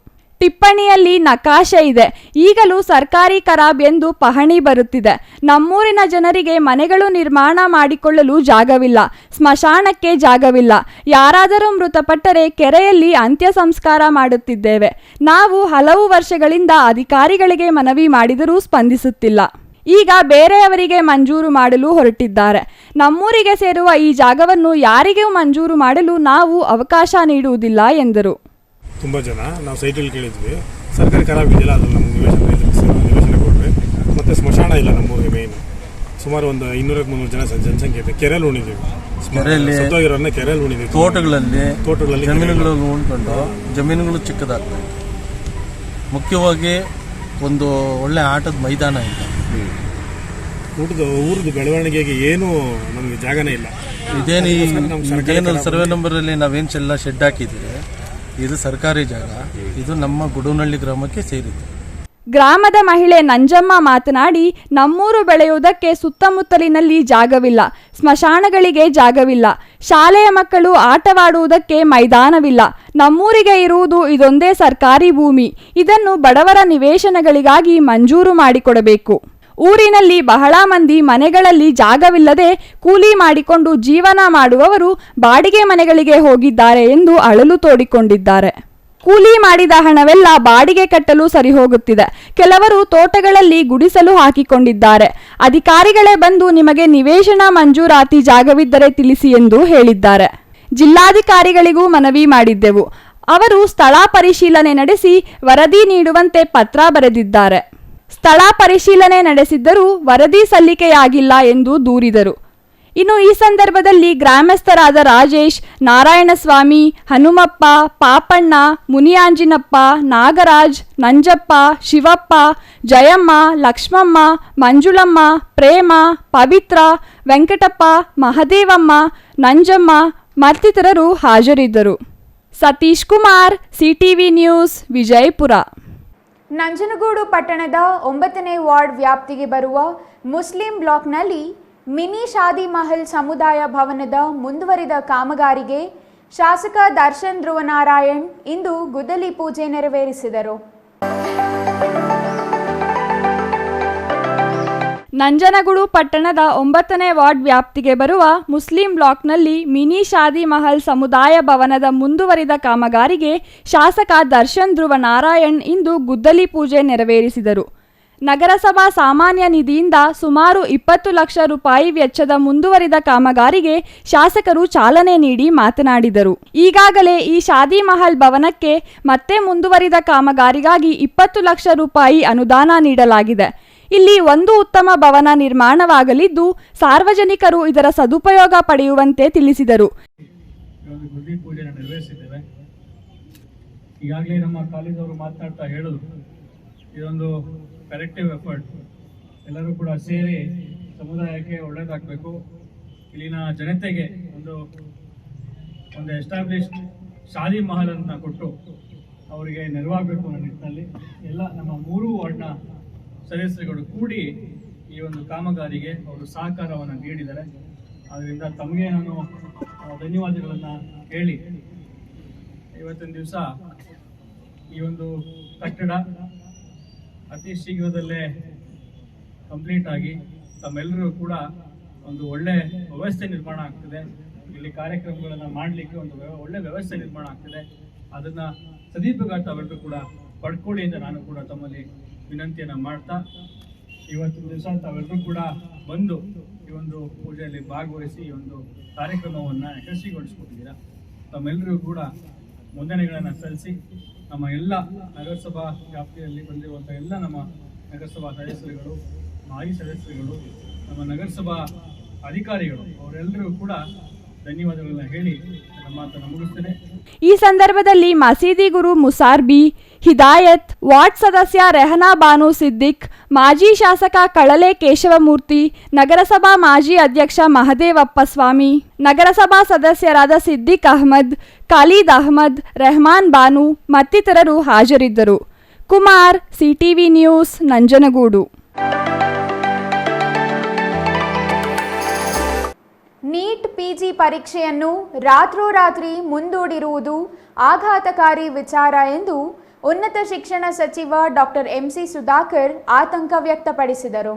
ಟಿಪ್ಪಣಿಯಲ್ಲಿ ನಕಾಶೆ ಇದೆ. ಈಗಲೂ ಸರ್ಕಾರಿ ಖರಾಬ್ ಎಂದು ಪಹಣಿ ಬರುತ್ತಿದೆ. ನಮ್ಮೂರಿನ ಜನರಿಗೆ ಮನೆಗಳು ನಿರ್ಮಾಣ ಮಾಡಿಕೊಳ್ಳಲು ಜಾಗವಿಲ್ಲ, ಸ್ಮಶಾನಕ್ಕೆ ಜಾಗವಿಲ್ಲ. ಯಾರಾದರೂ ಮೃತಪಟ್ಟರೆ ಕೆರೆಯಲ್ಲಿ ಅಂತ್ಯ ಸಂಸ್ಕಾರ ಮಾಡುತ್ತಿದ್ದೇವೆ. ನಾವು ಹಲವು ವರ್ಷಗಳಿಂದ ಅಧಿಕಾರಿಗಳಿಗೆ ಮನವಿ ಮಾಡಿದರೂ ಸ್ಪಂದಿಸುತ್ತಿಲ್ಲ. ಈಗ ಬೇರೆಯವರಿಗೆ ಮಂಜೂರು ಮಾಡಲು ಹೊರಟಿದ್ದಾರೆ. ನಮ್ಮೂರಿಗೆ ಸೇರುವ ಈ ಜಾಗವನ್ನು ಯಾರಿಗೂ ಮಂಜೂರು ಮಾಡಲು ನಾವು ಅವಕಾಶ ನೀಡುವುದಿಲ್ಲ ಎಂದರು. ತುಂಬ ಜನ ನಾವು ಸೈಟಲ್ಲಿ ಕೇಳಿದ್ವಿ, ಸರ್ಕಾರಿ ಖರಾಬ್ ಇದೆಯಲ್ಲ ಅದ್ರಲ್ಲಿ ನಮ್ಗೆ ನಿವೇಶನ ಕೊಡ್ರಿ. ಮತ್ತು ಸ್ಮಶಾನ ಇಲ್ಲ ನಮ್ಮೂರಿಗೆ. ಮೇಯ್ನ್ ಸುಮಾರು ಒಂದು 200-300 ಜನ ಜನಸಂಖ್ಯೆ ಇದೆ. ಕೆರೆಯಲ್ಲಿ ಉಣಿದೀವಿ, ಸತ್ತೋಗಿರೋರನ್ನ ಕೆರೆಯಲ್ಲಿ ಉಣಿದೀವಿ. ತೋಟಗಳಲ್ಲಿ ಜಮೀನುಗಳನ್ನು ಉಣ್ಕೊಂಡು ಜಮೀನುಗಳು ಚಿಕ್ಕದಾಗ್ತವೆ. ಮುಖ್ಯವಾಗಿ ಒಂದು ಒಳ್ಳೆ ಆಟದ ಮೈದಾನ ಇಲ್ಲ. ಊರದ್ದು ಬೆಳವಣಿಗೆಗೆ ಏನು ನಮಗೆ ಜಾಗನೇ ಇಲ್ಲ. ಇದೇನು ಸರ್ವೆ ನಂಬರಲ್ಲಿ ನಾವೇನು ಎಲ್ಲ ಶೆಡ್ ಹಾಕಿದ್ದೀವಿ, ಇದು ಸರ್ಕಾರಿ ಜಾಗ. ಇದು ನಮ್ಮ ಗುಡುನಹಳ್ಳಿ ಗ್ರಾಮಕ್ಕೆ ಸೇರಿದೆ. ಗ್ರಾಮದ ಮಹಿಳೆ ನಂಜಮ್ಮ ಮಾತನಾಡಿ, ನಮ್ಮೂರು ಬೆಳೆಯುವುದಕ್ಕೆ ಸುತ್ತಮುತ್ತಲಿನಲ್ಲಿ ಜಾಗವಿಲ್ಲ, ಸ್ಮಶಾನಗಳಿಗೆ ಜಾಗವಿಲ್ಲ, ಶಾಲೆಯ ಮಕ್ಕಳು ಆಟವಾಡುವುದಕ್ಕೆ ಮೈದಾನವಿಲ್ಲ. ನಮ್ಮೂರಿಗೆ ಇರುವುದು ಇದೊಂದೇ ಸರ್ಕಾರಿ ಭೂಮಿ. ಇದನ್ನು ಬಡವರ ನಿವೇಶನಗಳಿಗಾಗಿ ಮಂಜೂರು ಮಾಡಿಕೊಡಬೇಕು. ಊರಿನಲ್ಲಿ ಬಹಳ ಮಂದಿ ಮನೆಗಳಲ್ಲಿ ಜಾಗವಿಲ್ಲದೆ ಕೂಲಿ ಮಾಡಿಕೊಂಡು ಜೀವನ ಮಾಡುವವರು ಬಾಡಿಗೆ ಮನೆಗಳಿಗೆ ಹೋಗಿದ್ದಾರೆ ಎಂದು ಅಳಲು ತೋಡಿಕೊಂಡಿದ್ದಾರೆ. ಕೂಲಿ ಮಾಡಿದ ಹಣವೆಲ್ಲ ಬಾಡಿಗೆ ಕಟ್ಟಲು ಸರಿ ಹೋಗುತ್ತಿದೆ. ಕೆಲವರು ತೋಟಗಳಲ್ಲಿ ಗುಡಿಸಲು ಹಾಕಿಕೊಂಡಿದ್ದಾರೆ. ಅಧಿಕಾರಿಗಳೇ ಬಂದು ನಿಮಗೆ ನಿವೇಶನ ಮಂಜೂರಾತಿ ಜಾಗವಿದ್ದರೆ ತಿಳಿಸಿ ಎಂದು ಹೇಳಿದ್ದಾರೆ. ಜಿಲ್ಲಾಧಿಕಾರಿಗಳಿಗೂ ಮನವಿ ಮಾಡಿದ್ದೆವು. ಅವರು ಸ್ಥಳ ಪರಿಶೀಲನೆ ನಡೆಸಿ ವರದಿ ನೀಡುವಂತೆ ಪತ್ರ ಬರೆದಿದ್ದಾರೆ. ಸ್ಥಳ ಪರಿಶೀಲನೆ ನಡೆಸಿದ್ದರೂ ವರದಿ ಸಲ್ಲಿಕೆಯಾಗಿಲ್ಲ ಎಂದು ದೂರಿದರು. ಇನ್ನು ಈ ಸಂದರ್ಭದಲ್ಲಿ ಗ್ರಾಮಸ್ಥರಾದ ರಾಜೇಶ್, ನಾರಾಯಣಸ್ವಾಮಿ, ಹನುಮಪ್ಪ, ಪಾಪಣ್ಣ, ಮುನಿಯಾಂಜಿನಪ್ಪ, ನಾಗರಾಜ್, ನಂಜಪ್ಪ, ಶಿವಪ್ಪ, ಜಯಮ್ಮ, ಲಕ್ಷ್ಮಮ್ಮ, ಮಂಜುಳಮ್ಮ, ಪ್ರೇಮ, ಪವಿತ್ರ, ವೆಂಕಟಪ್ಪ, ಮಹದೇವಮ್ಮ, ನಂಜಮ್ಮ ಮತ್ತಿತರರು ಹಾಜರಿದ್ದರು. Satish Kumar, CTV news, Vijayapura. ನಂಜನಗೂಡು ಪಟ್ಟಣದ 9ನೇ ವಾರ್ಡ್ ವ್ಯಾಪ್ತಿಗೆ ಬರುವ ಮುಸ್ಲಿಂ ಬ್ಲಾಕ್ನಲ್ಲಿ ಮಿನಿ ಶಾದಿ ಮಹಲ್ ಸಮುದಾಯ ಭವನದ ಮುಂದುವರಿದ ಕಾಮಗಾರಿಗೆ ಶಾಸಕ ದರ್ಶನ್ ಧ್ರುವನಾರಾಯಣ್ ಇಂದು ಗುದ್ದಲಿ ಪೂಜೆ ನೆರವೇರಿಸಿದರು. ನಂಜನಗೂಡು ಪಟ್ಟಣದ 9ನೇ ವಾರ್ಡ್ ವ್ಯಾಪ್ತಿಗೆ ಬರುವ ಮುಸ್ಲಿಂ ಬ್ಲಾಕ್ನಲ್ಲಿ ಮಿನಿ ಶಾದಿ ಮಹಲ್ ಸಮುದಾಯ ಭವನದ ಮುಂದುವರಿದ ಕಾಮಗಾರಿಗೆ ಶಾಸಕ ದರ್ಶನ್ ಧ್ರುವನಾರಾಯಣ್ ಇಂದು ಗುದ್ದಲಿ ಪೂಜೆ ನೆರವೇರಿಸಿದರು. ನಗರಸಭಾ ಸಾಮಾನ್ಯ ನಿಧಿಯಿಂದ ಸುಮಾರು 20 ಲಕ್ಷ ರೂಪಾಯಿ ವೆಚ್ಚದ ಮುಂದುವರಿದ ಕಾಮಗಾರಿಗೆ ಶಾಸಕರು ಚಾಲನೆ ನೀಡಿ ಮಾತನಾಡಿದರು. ಈಗಾಗಲೇ ಈ ಶಾದಿ ಮಹಲ್ ಭವನಕ್ಕೆ ಮತ್ತೆ ಮುಂದುವರಿದ ಕಾಮಗಾರಿಗಾಗಿ 20 ಲಕ್ಷ ರೂಪಾಯಿ ಅನುದಾನ ನೀಡಲಾಗಿದೆ. ಇಲ್ಲಿ ಒಂದು ಉತ್ತಮ ಭವನ ನಿರ್ಮಾಣವಾಗಲಿದ್ದು ಸಾರ್ವಜನಿಕರು ಇದರ ಸದುಪಯೋಗ ಪಡೆಯುವಂತೆ ತಿಳಿಸಿದರು. ಗುದ್ದಲಿ ಪೂಜೆಯನ್ನು ನೆರವೇರಿಸಿದ್ದೇವೆ. ಈಗಾಗಲೇ ನಮ್ಮ ಕಾಲೇಜವರು ಮಾತನಾಡ್ತಾ ಹೇಳಿದ್ರು, ಇದೊಂದು ಕಲೆಕ್ಟಿವ್ ಎಫರ್ಟ್. ಎಲ್ಲರೂ ಕೂಡ ಸೇರಿ ಸಮುದಾಯಕ್ಕೆ ಒಳ್ಳೆಯದಾಗಬೇಕು, ಇಲ್ಲಿನ ಜನತೆಗೆ ಒಂದು ಎಸ್ಟಾಬ್ಲಿಷ್ಡ್ ಶಾದಿ ಮಹಲನ್ನು ಕೊಟ್ಟು ಅವರಿಗೆ ನೆರವಾಗಬೇಕು ಅನ್ನೋ ನಿಟ್ಟಿನಲ್ಲಿ ಎಲ್ಲ ನಮ್ಮ 3 ವಾರ್ಡ್ನ ಸದಸ್ಯರುಗಳು ಕೂಡಿ ಈ ಒಂದು ಕಾಮಗಾರಿಗೆ ಅವರು ಸಹಕಾರವನ್ನು ನೀಡಿದ್ದಾರೆ. ಅದರಿಂದ ತಮಗೆ ನಾನು ಧನ್ಯವಾದಗಳನ್ನು ಹೇಳಿ, ಇವತ್ತಿನ ದಿವಸ ಈ ಒಂದು ಕಟ್ಟಡ ಅತಿ ಶೀಘ್ರದಲ್ಲೇ ಕಂಪ್ಲೀಟ್ ಆಗಿ ತಮ್ಮೆಲ್ಲರೂ ಕೂಡ ಒಂದು ಒಳ್ಳೆ ವ್ಯವಸ್ಥೆ ನಿರ್ಮಾಣ ಆಗ್ತದೆ. ಇಲ್ಲಿ ಕಾರ್ಯಕ್ರಮಗಳನ್ನು ಮಾಡಲಿಕ್ಕೆ ಒಂದು ಒಳ್ಳೆ ವ್ಯವಸ್ಥೆ ನಿರ್ಮಾಣ ಆಗ್ತದೆ. ಅದನ್ನು ಸದುಪಯೋಗ ತಾವೆಲ್ಲರೂ ಕೂಡ ಪಡ್ಕೊಳ್ಳಿ ಅಂತ ನಾನು ಕೂಡ ತಮ್ಮಲ್ಲಿ ವಿನಂತಿಯನ್ನು ಮಾಡ್ತಾ, ಇವತ್ತಿನ ದಿವಸ ತಾವೆಲ್ಲರೂ ಕೂಡ ಬಂದು ಈ ಒಂದು ಪೂಜೆಯಲ್ಲಿ ಭಾಗವಹಿಸಿ ಈ ಒಂದು ಕಾರ್ಯಕ್ರಮವನ್ನು ಯಶಸ್ವಿಗೊಳಿಸ್ಕೊಟ್ಟಿದ್ದೀರಾ. ತಮ್ಮೆಲ್ಲರೂ ಕೂಡ ವಂದನೆಗಳನ್ನು ಸಲ್ಲಿಸಿ ನಮ್ಮ ಎಲ್ಲ ನಗರಸಭಾ ವ್ಯಾಪ್ತಿಯಲ್ಲಿ ಬಂದಿರುವಂಥ ಎಲ್ಲ ನಮ್ಮ ನಗರಸಭಾ ಸದಸ್ಯರುಗಳು, ಮಾಜಿ ಸದಸ್ಯರುಗಳು, ನಮ್ಮ ನಗರಸಭಾ ಅಧಿಕಾರಿಗಳು ಅವರೆಲ್ಲರೂ ಕೂಡ ಧನ್ಯವಾದಗಳನ್ನ ಹೇಳಿ ನನ್ನ ಮಾತನ್ನು ಮುಗಿಸ್ತೇನೆ. ಈ ಸಂದರ್ಭದಲ್ಲಿ ಮಸೀದಿ ಗುರು ಮುಸಾರ್ ಬಿ, ಹಿದಾಯತ್, ವಾರ್ಡ್ ಸದಸ್ಯ ರೆಹನಾ ಬಾನು ಸಿದ್ದಿಕ್, ಮಾಜಿ ಶಾಸಕ ಕಳಲೆ ಕೇಶವಮೂರ್ತಿ, ನಗರಸಭಾ ಮಾಜಿ ಅಧ್ಯಕ್ಷ ಮಹದೇವಪ್ಪ ಸ್ವಾಮಿ, ನಗರಸಭಾ ಸದಸ್ಯರಾದ ಸಿದ್ದಿಕ್ ಅಹಮದ್, ಖಾಲಿದ್ ಅಹಮದ್, ರೆಹಮಾನ್ ಬಾನು ಮತ್ತಿತರರು ಹಾಜರಿದ್ದರು. Kumar, CTV news, Nanjangud. NEET PG ಪರೀಕ್ಷೆಯನ್ನು ರಾತ್ರೋರಾತ್ರಿ ಮುಂದೂಡಿರುವುದು ಆಘಾತಕಾರಿ ವಿಚಾರ ಎಂದು ಉನ್ನತ ಶಿಕ್ಷಣ ಸಚಿವ ಡಾಕ್ಟರ್ ಎಂಸಿ ಸುಧಾಕರ್ ಆತಂಕ ವ್ಯಕ್ತಪಡಿಸಿದರು.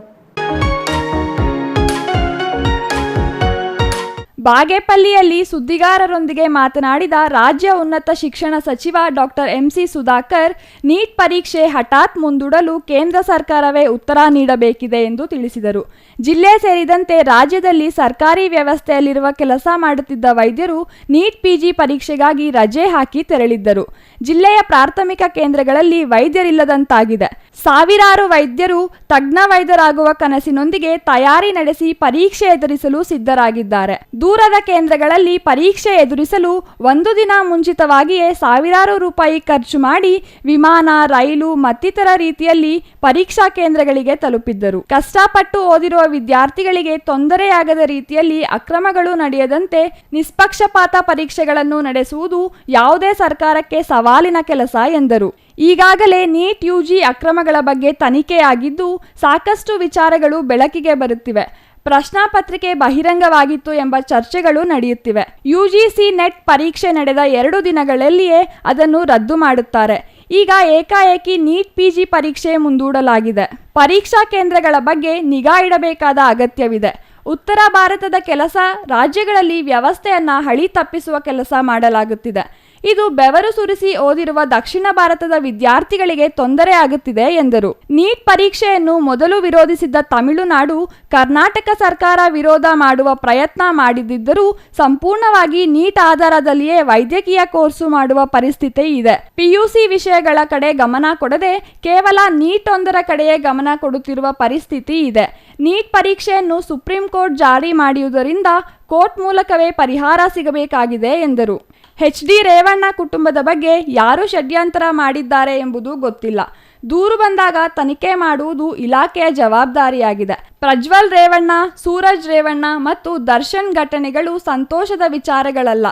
ಬಾಗೇಪಲ್ಲಿಯಲ್ಲಿ ಸುದ್ದಿಗಾರರೊಂದಿಗೆ ಮಾತನಾಡಿದ ರಾಜ್ಯ ಉನ್ನತ ಶಿಕ್ಷಣ ಸಚಿವ ಡಾಕ್ಟರ್ ಎಂಸಿ ಸುಧಾಕರ್, ನೀಟ್ ಪರೀಕ್ಷೆ ಹಠಾತ್ ಮುಂದೂಡಲು ಕೇಂದ್ರ ಸರ್ಕಾರವೇ ಉತ್ತರ ನೀಡಬೇಕಿದೆ ಎಂದು ತಿಳಿಸಿದರು. ಜಿಲ್ಲೆ ಸೇರಿದಂತೆ ರಾಜ್ಯದಲ್ಲಿ ಸರ್ಕಾರಿ ವ್ಯವಸ್ಥೆಯಲ್ಲಿರುವ ಕೆಲಸ ಮಾಡುತ್ತಿದ್ದ ವೈದ್ಯರು ನೀಟ್ ಪಿಜಿ ಪರೀಕ್ಷೆಗಾಗಿ ರಜೆ ಹಾಕಿ ತೆರಳಿದ್ದರು. ಜಿಲ್ಲೆಯ ಪ್ರಾಥಮಿಕ ಕೇಂದ್ರಗಳಲ್ಲಿ ವೈದ್ಯರಿಲ್ಲದಂತಾಗಿದೆ. ಸಾವಿರಾರು ವೈದ್ಯರು ತಜ್ಞ ವೈದ್ಯರಾಗುವ ಕನಸಿನೊಂದಿಗೆ ತಯಾರಿ ನಡೆಸಿ ಪರೀಕ್ಷೆ ಎದುರಿಸಲು ಸಿದ್ಧರಾಗಿದ್ದಾರೆ. ದೂರದ ಕೇಂದ್ರಗಳಲ್ಲಿ ಪರೀಕ್ಷೆ ಎದುರಿಸಲು ಒಂದು ದಿನ ಮುಂಚಿತವಾಗಿಯೇ ಸಾವಿರಾರು ರೂಪಾಯಿ ಖರ್ಚು ಮಾಡಿ ವಿಮಾನ, ರೈಲು ಮತ್ತಿತರ ರೀತಿಯಲ್ಲಿ ಪರೀಕ್ಷಾ ಕೇಂದ್ರಗಳಿಗೆ ತಲುಪಿದ್ದರು. ಕಷ್ಟಪಟ್ಟು ಓದಿರುವ ವಿದ್ಯಾರ್ಥಿಗಳಿಗೆ ತೊಂದರೆಯಾಗದ ರೀತಿಯಲ್ಲಿ ಅಕ್ರಮಗಳು ನಡೆಯದಂತೆ ನಿಷ್ಪಕ್ಷಪಾತ ಪರೀಕ್ಷೆಗಳನ್ನು ನಡೆಸುವುದು ಯಾವುದೇ ಸರ್ಕಾರಕ್ಕೆ ಸವಾಲಿನ ಕೆಲಸ ಎಂದರು. ಈಗಾಗಲೇ ನೀಟ್ ಯುಜಿ ಅಕ್ರಮಗಳ ಬಗ್ಗೆ ತನಿಖೆಯಾಗಿದ್ದು ಸಾಕಷ್ಟು ವಿಚಾರಗಳು ಬೆಳಕಿಗೆ ಬರುತ್ತಿವೆ. ಪ್ರಶ್ನಾ ಪತ್ರಿಕೆ ಬಹಿರಂಗವಾಗಿತ್ತು ಎಂಬ ಚರ್ಚೆಗಳು ನಡೆಯುತ್ತಿವೆ. ಯುಜಿಸಿ ನೆಟ್ ಪರೀಕ್ಷೆ ನಡೆದ 2 ದಿನಗಳಲ್ಲಿಯೇ ಅದನ್ನು ರದ್ದು ಮಾಡುತ್ತಾರೆ. ಈಗ ಏಕಾಏಕಿ ನೀಟ್ ಪಿಜಿ ಪರೀಕ್ಷೆ ಮುಂದೂಡಲಾಗಿದೆ. ಪರೀಕ್ಷಾ ಕೇಂದ್ರಗಳ ಬಗ್ಗೆ ನಿಗಾ ಇಡಬೇಕಾದ ಅಗತ್ಯವಿದೆ. ಉತ್ತರ ಭಾರತದ ಕೆಲಸ ರಾಜ್ಯಗಳಲ್ಲಿ ವ್ಯವಸ್ಥೆಯನ್ನ ಹಳಿ ತಪ್ಪಿಸುವ ಕೆಲಸ ಮಾಡಲಾಗುತ್ತಿದೆ. ಇದು ಬೆವರು ಸುರಿಸಿ ಓದಿರುವ ದಕ್ಷಿಣ ಭಾರತದ ವಿದ್ಯಾರ್ಥಿಗಳಿಗೆ ತೊಂದರೆ ಆಗುತ್ತಿದೆ ಎಂದರು. ನೀಟ್ ಪರೀಕ್ಷೆಯನ್ನು ಮೊದಲು ವಿರೋಧಿಸಿದ್ದ ತಮಿಳುನಾಡು ಕರ್ನಾಟಕ ಸರ್ಕಾರ ವಿರೋಧ ಮಾಡುವ ಪ್ರಯತ್ನ ಮಾಡಿದ್ದರೂ ಸಂಪೂರ್ಣವಾಗಿ ನೀಟ್ ಆಧಾರದಲ್ಲಿಯೇ ವೈದ್ಯಕೀಯ ಕೋರ್ಸು ಮಾಡುವ ಪರಿಸ್ಥಿತಿ ಇದೆ. ಪಿಯುಸಿ ವಿಷಯಗಳ ಕಡೆ ಗಮನ ಕೊಡದೆ ಕೇವಲ ನೀಟ್ ಒಂದರ ಕಡೆಯೇ ಗಮನ ಕೊಡುತ್ತಿರುವ ಪರಿಸ್ಥಿತಿ ಇದೆ. ನೀಟ್ ಪರೀಕ್ಷೆಯನ್ನು ಸುಪ್ರೀಂ ಕೋರ್ಟ್ ಜಾರಿ ಮಾಡಿರುವುದರಿಂದ ಕೋರ್ಟ್ ಮೂಲಕವೇ ಪರಿಹಾರ ಸಿಗಬೇಕಾಗಿದೆ ಎಂದರು. HD ರೇವಣ್ಣ ಕುಟುಂಬದ ಬಗ್ಗೆ ಯಾರು ಷಡ್ಯಂತರ ಮಾಡಿದ್ದಾರೆ ಎಂಬುದು ಗೊತ್ತಿಲ್ಲ. ದೂರು ಬಂದಾಗ ತನಿಖೆ ಮಾಡುವುದು ಇಲಾಖೆಯ ಜವಾಬ್ದಾರಿಯಾಗಿದೆ. ಪ್ರಜ್ವಲ್ ರೇವಣ್ಣ, ಸೂರಜ್ ರೇವಣ್ಣ ಮತ್ತು ದರ್ಶನ್ ಘಟನೆಗಳು ಸಂತೋಷದ ವಿಚಾರಗಳಲ್ಲ.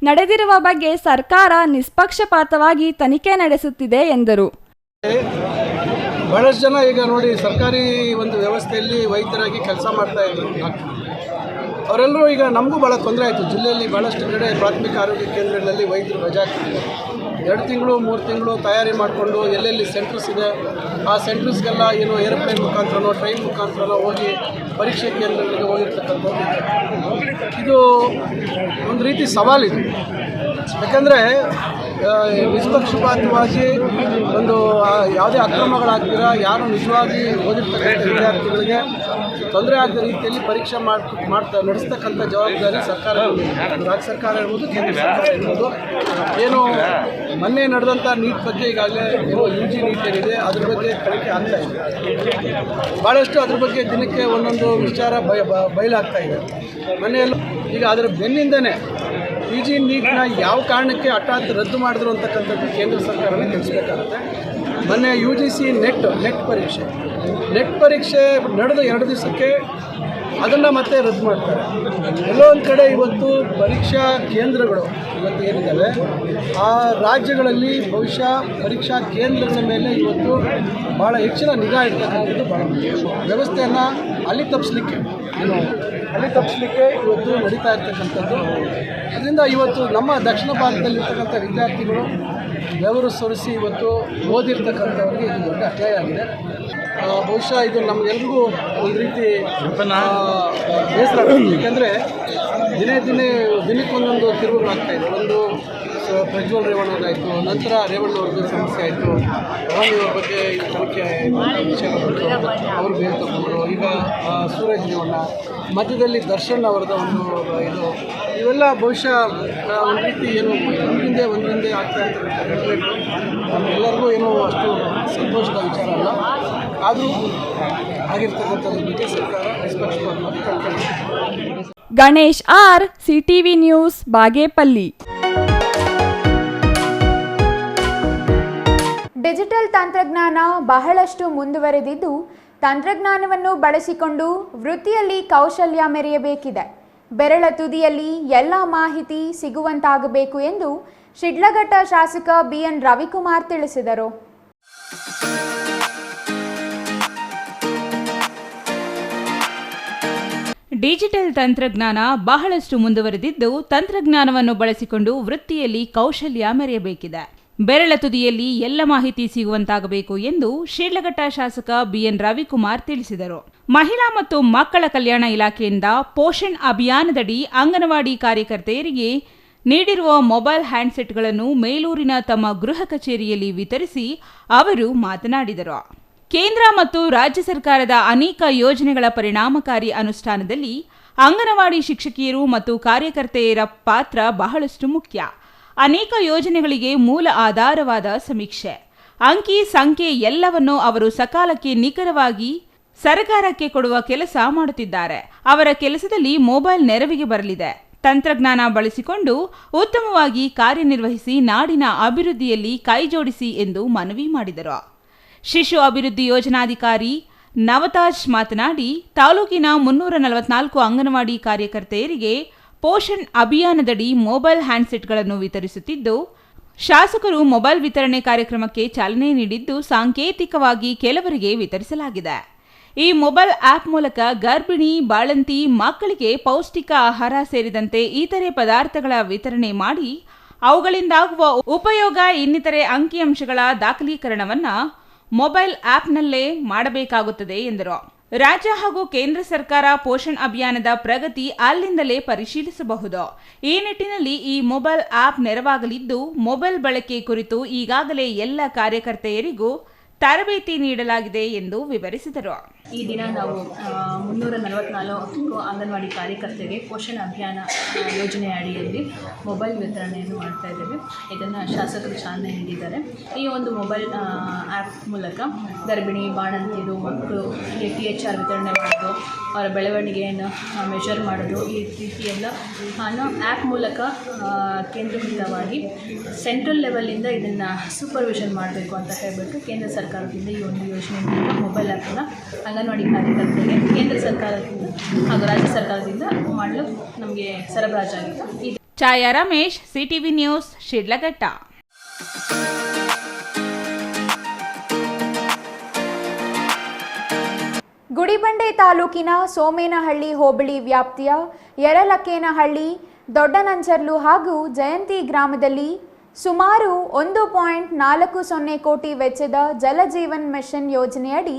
ನಡೆದಿರುವ ಬಗ್ಗೆ ಸರ್ಕಾರ ನಿಷ್ಪಕ್ಷಪಾತವಾಗಿ ತನಿಖೆ ನಡೆಸುತ್ತಿದೆ ಎಂದರು. ಬಹಳಷ್ಟು ಜನ ಈಗ ನೋಡಿ ಸರ್ಕಾರಿ ಒಂದು ವ್ಯವಸ್ಥೆಯಲ್ಲಿ ವೈದ್ಯರಾಗಿ ಕೆಲಸ ಮಾಡ್ತಾ ಇದ್ರು. ಅವರೆಲ್ಲರೂ ಈಗ ನಮಗೂ ಭಾಳ ತೊಂದರೆ ಆಯಿತು. ಜಿಲ್ಲೆಯಲ್ಲಿ ಭಾಳಷ್ಟು ಕಡೆ ಪ್ರಾಥಮಿಕ ಆರೋಗ್ಯ ಕೇಂದ್ರಗಳಲ್ಲಿ ವೈದ್ಯರು ರಜಾ ಹಾಕಿದ್ದಾರೆ. 2 ತಿಂಗಳು 3 ತಿಂಗಳು ತಯಾರಿ ಮಾಡಿಕೊಂಡು ಎಲ್ಲೆಲ್ಲಿ ಸೆಂಟರ್ಸ್ ಇದೆ ಆ ಸೆಂಟರ್ಸ್ಗೆಲ್ಲ ಏನು ಏರೋಪ್ಲೇನ್ ಮುಖಾಂತರನೋ ಟ್ರೈನ್ ಮುಖಾಂತರನೋ ಹೋಗಿ ಪರೀಕ್ಷೆ ಕೇಂದ್ರಗಳಿಗೆ ಹೋಗಿರ್ತಕ್ಕಂಥದ್ದು ಇದು ಒಂದು ರೀತಿ ಸವಾಲಿದೆ. ಯಾಕಂದರೆ ನಿಷ್ಪಕ್ಷಪಾತವಾಗಿ ಒಂದು ಯಾವುದೇ ಅಕ್ರಮಗಳಾಗ್ತೀರ ಯಾರು ನಿಜವಾಗಿ ಓದಿರ್ತಕ್ಕಂಥ ವಿದ್ಯಾರ್ಥಿಗಳಿಗೆ ತೊಂದರೆ ಆಗದ ರೀತಿಯಲ್ಲಿ ಪರೀಕ್ಷೆ ನಡೆಸ್ತಕ್ಕಂಥ ಜವಾಬ್ದಾರಿ ಸರ್ಕಾರ, ರಾಜ್ಯ ಸರ್ಕಾರ ಇರ್ಬೋದು, ಕೇಂದ್ರ ಸರ್ಕಾರ ಇರ್ಬೋದು. ಏನು ಮೊನ್ನೆ ನಡೆದಂಥ ನೀಟ್ ಬಗ್ಗೆ ಈಗಾಗಲೇ ಏನು UG ನೀಟ್ ಏನಿದೆ ಅದ್ರ ಬಗ್ಗೆ ತನಿಖೆ ಆಗ್ತಾ ಇದೆ. ಭಾಳಷ್ಟು ಅದ್ರ ಬಗ್ಗೆ ದಿನಕ್ಕೆ ಒಂದೊಂದು ವಿಚಾರ ಬಯಲಾಗ್ತಾ ಇದೆ. ಮನೆಯಲ್ಲೂ ಈಗ ಅದರ ಬೆನ್ನಿಂದನೇ UG ನೀಟ್ನ ಯಾವ ಕಾರಣಕ್ಕೆ ಹಠಾತ್ ರದ್ದು ಮಾಡಿದ್ರು ಅಂತಕ್ಕಂಥದ್ದು ಕೇಂದ್ರ ಸರ್ಕಾರನೇ ತಿಳಿಸ್ಬೇಕಾಗುತ್ತೆ. ಮೊನ್ನೆ UGC ನೆಟ್ ಪರೀಕ್ಷೆ ನಡೆದ 2 ದಿವಸಕ್ಕೆ ಅದನ್ನು ಮತ್ತೆ ರದ್ದು ಮಾಡ್ತಾರೆ. ಎಲ್ಲೋ ಒಂದು ಕಡೆ ಇವತ್ತು ಪರೀಕ್ಷಾ ಕೇಂದ್ರಗಳು ಇವತ್ತು ಏನಿದ್ದಾವೆ ಆ ರಾಜ್ಯಗಳಲ್ಲಿ ಬಹುಶಃ ಪರೀಕ್ಷಾ ಕೇಂದ್ರಗಳ ಮೇಲೆ ಇವತ್ತು ಭಾಳ ಹೆಚ್ಚಿನ ನಿಗಾ ಇಡ್ತಕ್ಕಂಥದ್ದು ಭಾಳ ವ್ಯವಸ್ಥೆಯನ್ನು ಅಲ್ಲಿ ತಪ್ಪಿಸ್ಲಿಕ್ಕೆ ಇವತ್ತು ನಡೀತಾ ಇರ್ತಕ್ಕಂಥದ್ದು. ಅದರಿಂದ ಇವತ್ತು ನಮ್ಮ ದಕ್ಷಿಣ ಭಾರತದಲ್ಲಿರ್ತಕ್ಕಂಥ ವಿದ್ಯಾರ್ಥಿಗಳು ಬೆವರು ಸುರಿಸಿ ಇವತ್ತು ಓದಿರ್ತಕ್ಕಂಥವ್ರಿಗೆ ಇದು ದೊಡ್ಡ ಅನ್ಯಾಯ ಆಗಿದೆ. ಬಹುಶಃ ಇದು ನಮಗೆಲ್ರಿಗೂ ಒಂದು ರೀತಿ ಬೇಸರ ಆಗುತ್ತೆ. ಏಕೆಂದರೆ ದಿನಕ್ಕೊಂದೊಂದು ತಿರುವುಗಳಾಗ್ತಾಯಿದೆ. ಒಂದು ಪ್ರಜ್ವಲ್ ರೇವಣ್ಣವ್ರದ್ದಾಯಿತು, ನಂತರ ರೇವಣ್ಣವ್ರದ್ದು ಸಮಸ್ಯೆ ಆಯಿತು, ಅವರ ಬಗ್ಗೆ ತನಿಖೆ ವಿಷಯ ಬಂತು, ಅವರು ಬೇರೆ ತಗೊಂಡ್ರು. ಈಗ ಸೂರಜ್ ರೇವಣ್ಣ, ಮಧ್ಯದಲ್ಲಿ ದರ್ಶನ್ ಅವರದ ಒಂದು ಇವೆಲ್ಲ ಬಹುಶಃ ಒಂದು ರೀತಿ ಏನು ಒಂದಿಂದೆ ಆಗ್ತಾ ಇರ್ತಕ್ಕಂಥ ಘಟನೆಗಳು ನಮ್ಮೆಲ್ಲರಿಗೂ ಏನೋ ಅಷ್ಟು ಸಂತೋಷದ ವಿಚಾರ ಅಲ್ಲ. ಆದರೂ ಆಗಿರ್ತಕ್ಕಂಥದ್ರ ಬಗ್ಗೆ ಸರ್ಕಾರ ನಿಷ್ಪಕ್ಷಪಾತವಾಗಿ ತನಿಖೆ ಮಾಡಿದೆ. Ganesh R, CTV news, Bagepalli. Digital ತಂತ್ರಜ್ಞಾನ ಬಹಳಷ್ಟು ಮುಂದುವರೆದಿದ್ದು ತಂತ್ರಜ್ಞಾನವನ್ನು ಬಳಸಿಕೊಂಡು ವೃತ್ತಿಯಲ್ಲಿ ಕೌಶಲ್ಯ ಮೆರೆಯಬೇಕಿದೆ. ಬೆರಳ ತುದಿಯಲ್ಲಿ ಎಲ್ಲ ಮಾಹಿತಿ ಸಿಗುವಂತಾಗಬೇಕು ಎಂದು ಶಿಡ್ಲಘಟ್ಟ ಶಾಸಕ BN ರವಿಕುಮಾರ್ ತಿಳಿಸಿದರು. ಡಿಜಿಟಲ್ ತಂತ್ರಜ್ಞಾನ ಬಹಳಷ್ಟು ಮುಂದುವರೆದಿದ್ದು ತಂತ್ರಜ್ಞಾನವನ್ನು ಬಳಸಿಕೊಂಡು ವೃತ್ತಿಯಲ್ಲಿ ಕೌಶಲ್ಯ ಮೆರೆಯಬೇಕಿದೆ. ಬೆರಳ ತುದಿಯಲ್ಲಿ ಎಲ್ಲ ಮಾಹಿತಿ ಸಿಗುವಂತಾಗಬೇಕು ಎಂದು ಶಿಡ್ಲಘಟ್ಟ ಶಾಸಕ ಬಿಎನ್ ರವಿಕುಮಾರ್ ತಿಳಿಸಿದರು. ಮಹಿಳಾ ಮತ್ತು ಮಕ್ಕಳ ಕಲ್ಯಾಣ ಇಲಾಖೆಯಿಂದ ಪೋಷಣ್ ಅಭಿಯಾನದಡಿ ಅಂಗನವಾಡಿ ಕಾರ್ಯಕರ್ತೆಯರಿಗೆ ನೀಡಿರುವ ಮೊಬೈಲ್ ಹ್ಯಾಂಡ್ಸೆಟ್ಗಳನ್ನು ಮೇಲೂರಿನ ತಮ್ಮ ಗೃಹ ಕಚೇರಿಯಲ್ಲಿ ವಿತರಿಸಿ ಅವರು ಮಾತನಾಡಿದರು. ಕೇಂದ್ರ ಮತ್ತು ರಾಜ್ಯ ಸರ್ಕಾರದ ಅನೇಕ ಯೋಜನೆಗಳ ಪರಿಣಾಮಕಾರಿ ಅನುಷ್ಠಾನದಲ್ಲಿ ಅಂಗನವಾಡಿ ಶಿಕ್ಷಕಿಯರು ಮತ್ತು ಕಾರ್ಯಕರ್ತೆಯರ ಪಾತ್ರ ಬಹಳಷ್ಟು ಮುಖ್ಯ. ಅನೇಕ ಯೋಜನೆಗಳಿಗೆ ಮೂಲ ಆಧಾರವಾದ ಸಮೀಕ್ಷೆ, ಅಂಕಿ ಸಂಖ್ಯೆ ಎಲ್ಲವನ್ನೂ ಅವರು ಸಕಾಲಕ್ಕೆ ನಿಖರವಾಗಿ ಸರ್ಕಾರಕ್ಕೆ ಕೊಡುವ ಕೆಲಸ ಮಾಡುತ್ತಿದ್ದಾರೆ. ಅವರ ಕೆಲಸದಲ್ಲಿ ಮೊಬೈಲ್ ನೆರವಿಗೆ ಬರಲಿದೆ. ತಂತ್ರಜ್ಞಾನ ಬಳಸಿಕೊಂಡು ಉತ್ತಮವಾಗಿ ಕಾರ್ಯನಿರ್ವಹಿಸಿ ನಾಡಿನ ಅಭಿವೃದ್ಧಿಯಲ್ಲಿ ಕೈಜೋಡಿಸಿ ಎಂದು ಮನವಿ ಮಾಡಿದರು. ಶಿಶು ಅಭಿವೃದ್ಧಿ ಯೋಜನಾಧಿಕಾರಿ ನವತಾಜ್ ಮಾತನಾಡಿ, ತಾಲೂಕಿನ 344 ಅಂಗನವಾಡಿ ಕಾರ್ಯಕರ್ತೆಯರಿಗೆ ಪೋಷಣ್ ಅಭಿಯಾನದಡಿ ಮೊಬೈಲ್ ಹ್ಯಾಂಡ್ಸೆಟ್ಗಳನ್ನು ವಿತರಿಸುತ್ತಿದ್ದು, ಶಾಸಕರು ಮೊಬೈಲ್ ವಿತರಣೆ ಕಾರ್ಯಕ್ರಮಕ್ಕೆ ಚಾಲನೆ ನೀಡಿದ್ದು, ಸಾಂಕೇತಿಕವಾಗಿ ಕೆಲವರಿಗೆ ವಿತರಿಸಲಾಗಿದೆ. ಈ ಮೊಬೈಲ್ ಆಪ್ ಮೂಲಕ ಗರ್ಭಿಣಿ, ಬಾಳಂತಿ ಮಕ್ಕಳಿಗೆ ಪೌಷ್ಟಿಕ ಆಹಾರ ಸೇರಿದಂತೆ ಇತರೆ ಪದಾರ್ಥಗಳ ವಿತರಣೆ ಮಾಡಿ ಅವುಗಳಿಂದಾಗುವ ಉಪಯೋಗ ಇನ್ನಿತರೆ ಅಂಕಿಅಂಶಗಳ ದಾಖಲೀಕರಣವನ್ನು ಮೊಬೈಲ್ ಆಪ್ನಲ್ಲೇ ಮಾಡಬೇಕಾಗುತ್ತದೆ ಎಂದರು. ರಾಜ್ಯ ಹಾಗೂ ಕೇಂದ್ರ ಸರ್ಕಾರ ಪೋಷಣ್ ಅಭಿಯಾನದ ಪ್ರಗತಿ ಅಲ್ಲಿಂದಲೇ ಪರಿಶೀಲಿಸಬಹುದು. ಈ ನಿಟ್ಟಿನಲ್ಲಿ ಈ ಮೊಬೈಲ್ ಆಪ್ ನೆರವಾಗಲಿದ್ದು, ಮೊಬೈಲ್ ಬಳಕೆ ಕುರಿತು ಈಗಾಗಲೇ ಎಲ್ಲ ಕಾರ್ಯಕರ್ತೆಯರಿಗೂ ತರಬೇತಿ ನೀಡಲಾಗಿದೆ ಎಂದು ವಿವರಿಸಿದರು. ಈ ದಿನ ನಾವು 344 ಅಂಗನವಾಡಿ ಕಾರ್ಯಕರ್ತೆಗೆ ಪೋಷಣ ಅಭಿಯಾನ ಯೋಜನೆ ಅಡಿಯಲ್ಲಿ ಮೊಬೈಲ್ ವಿತರಣೆಯನ್ನು ಮಾಡ್ತಾ ಇದ್ದೇವೆ. ಇದನ್ನು ಶಾಸಕರು ಚಾಲನೆ ನೀಡಿದ್ದಾರೆ. ಈ ಒಂದು ಮೊಬೈಲ್ ಆ್ಯಪ್ ಮೂಲಕ ಗರ್ಭಿಣಿ, ಬಾಣಂತಿಯರು, ಮಕ್ಕಳು THR ವಿತರಣೆ ಮಾಡೋದು, ಅವರ ಬೆಳವಣಿಗೆಯನ್ನು ಮೆಷರ್ ಮಾಡೋದು, ಈ ರೀತಿಯೆಲ್ಲ ಆ್ಯಪ್ ಮೂಲಕ ಕೇಂದ್ರೀಕೃತವಾಗಿ ಸೆಂಟ್ರಲ್ ಲೆವೆಲಿಂದ ಇದನ್ನು ಸೂಪರ್ವಿಷನ್ ಮಾಡಬೇಕು ಅಂತ ಹೇಳಬೇಕು. ಕೇಂದ್ರ ಸರ್ಕಾರದಿಂದ ಈ ಒಂದು ಯೋಜನೆ ಮೂಲಕ ಮೊಬೈಲ್ ಆ್ಯಪನ್ನು ಅಂಗನವಾಡಿ ಕಾರ್ಯಕರ್ತರಿಗೆ ಕೇಂದ್ರ ಸರ್ಕಾರದಿಂದ ಹಾಗೂ ರಾಜ್ಯ ಸರ್ಕಾರದಿಂದ ಮಾಡಲು ನಮಗೆ ಸರಬರಾಜಾಗಿದೆ. ಛಾಯಾ ರಮೇಶ್, ಸಿಟಿವಿ ನ್ಯೂಸ್, ಶಿಡ್ಲಘಟ್ಟ. ಗುಡಿಬಂಡೆ ತಾಲೂಕಿನ ಸೋಮೇನಹಳ್ಳಿ ಹೋಬಳಿ ವ್ಯಾಪ್ತಿಯ ಯರಲಕ್ಕೇನಹಳ್ಳಿ, ದೊಡ್ಡನಂಜರ್ಲು ಹಾಗೂ ಜಯಂತಿ ಗ್ರಾಮದಲ್ಲಿ ಸುಮಾರು 1.40 ಕೋಟಿ ವೆಚ್ಚದ ಜಲಜೀವನ್ ಮಿಷನ್ ಯೋಜನೆಯಡಿ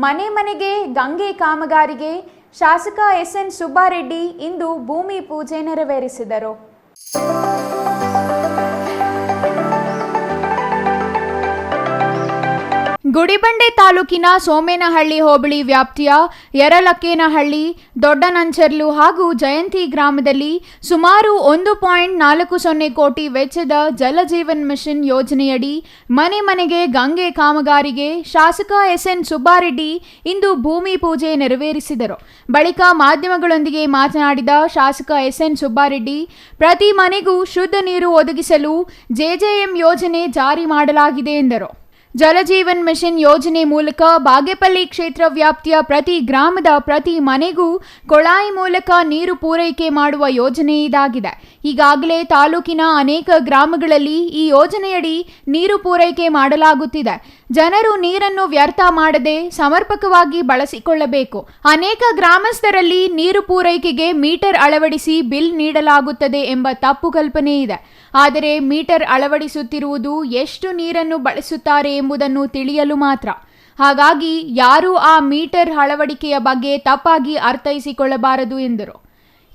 ಮನೆ ಮನೆಗೆ ಗಂಗೆ ಕಾಮಗಾರಿಗೆ ಶಾಸಕ SN ಸುಬ್ಬಾರೆಡ್ಡಿ ಇಂದು ಭೂಮಿ ಪೂಜೆ ನೆರವೇರಿಸಿದರು. ಗುಡಿಬಂಡೆ ತಾಲೂಕಿನ ಸೋಮೇನಹಳ್ಳಿ ಹೋಬಳಿ ವ್ಯಾಪ್ತಿಯ ಯರಲಕ್ಕೇನಹಳ್ಳಿ, ದೊಡ್ಡನಂಚರ್ಲು ಹಾಗೂ ಜಯಂತಿ ಗ್ರಾಮದಲ್ಲಿ ಸುಮಾರು 1.40 ಕೋಟಿ ವೆಚ್ಚದ ಜಲಜೀವನ್ ಮಿಷನ್ ಯೋಜನೆಯಡಿ ಮನೆ ಮನೆಗೆ ಗಂಗೆ ಕಾಮಗಾರಿಗೆ ಶಾಸಕ SN ಸುಬ್ಬಾರೆಡ್ಡಿ ಇಂದು ಭೂಮಿ ಪೂಜೆ ನೆರವೇರಿಸಿದರು. ಬಳಿಕ ಮಾಧ್ಯಮಗಳೊಂದಿಗೆ ಮಾತನಾಡಿದ ಶಾಸಕ SN ಸುಬ್ಬಾರೆಡ್ಡಿ, ಪ್ರತಿ ಮನೆಗೂ ಶುದ್ಧ ನೀರು ಒದಗಿಸಲು JJM ಯೋಜನೆ ಜಾರಿ ಮಾಡಲಾಗಿದೆ ಎಂದರು. ಜಲಜೀವನ್ ಮಿಷನ್ ಯೋಜನೆ ಮೂಲಕ ಬಾಗೇಪಲ್ಲಿ ಕ್ಷೇತ್ರ ವ್ಯಾಪ್ತಿಯ ಪ್ರತಿ ಗ್ರಾಮದ ಪ್ರತಿ ಮನೆಗೂ ಕೊಳಾಯಿ ಮೂಲಕ ನೀರು ಪೂರೈಕೆ ಮಾಡುವ ಯೋಜನೆ ಇದಾಗಿದೆ. ಈಗಾಗಲೇ ತಾಲೂಕಿನ ಅನೇಕ ಗ್ರಾಮಗಳಲ್ಲಿ ಈ ಯೋಜನೆಯಡಿ ನೀರು ಪೂರೈಕೆ ಮಾಡಲಾಗುತ್ತಿದೆ. ಜನರು ನೀರನ್ನು ವ್ಯರ್ಥ ಮಾಡದೆ ಸಮರ್ಪಕವಾಗಿ ಬಳಸಿಕೊಳ್ಳಬೇಕು. ಅನೇಕ ಗ್ರಾಮಸ್ಥರಲ್ಲಿ ನೀರು ಪೂರೈಕೆಗೆ ಮೀಟರ್ ಅಳವಡಿಸಿ ಬಿಲ್ ನೀಡಲಾಗುತ್ತದೆ ಎಂಬ ತಪ್ಪು ಕಲ್ಪನೆ ಇದೆ. ಆದರೆ ಮೀಟರ್ ಅಳವಡಿಸುತ್ತಿರುವುದು ಎಷ್ಟು ನೀರನ್ನು ಬಳಸುತ್ತಾರೆ ಎಂಬುದನ್ನು ತಿಳಿಯಲು ಮಾತ್ರ. ಹಾಗಾಗಿ ಯಾರೂ ಆ ಮೀಟರ್ ಅಳವಡಿಕೆಯ ಬಗ್ಗೆ ತಪ್ಪಾಗಿ ಅರ್ಥೈಸಿಕೊಳ್ಳಬಾರದು ಎಂದರು.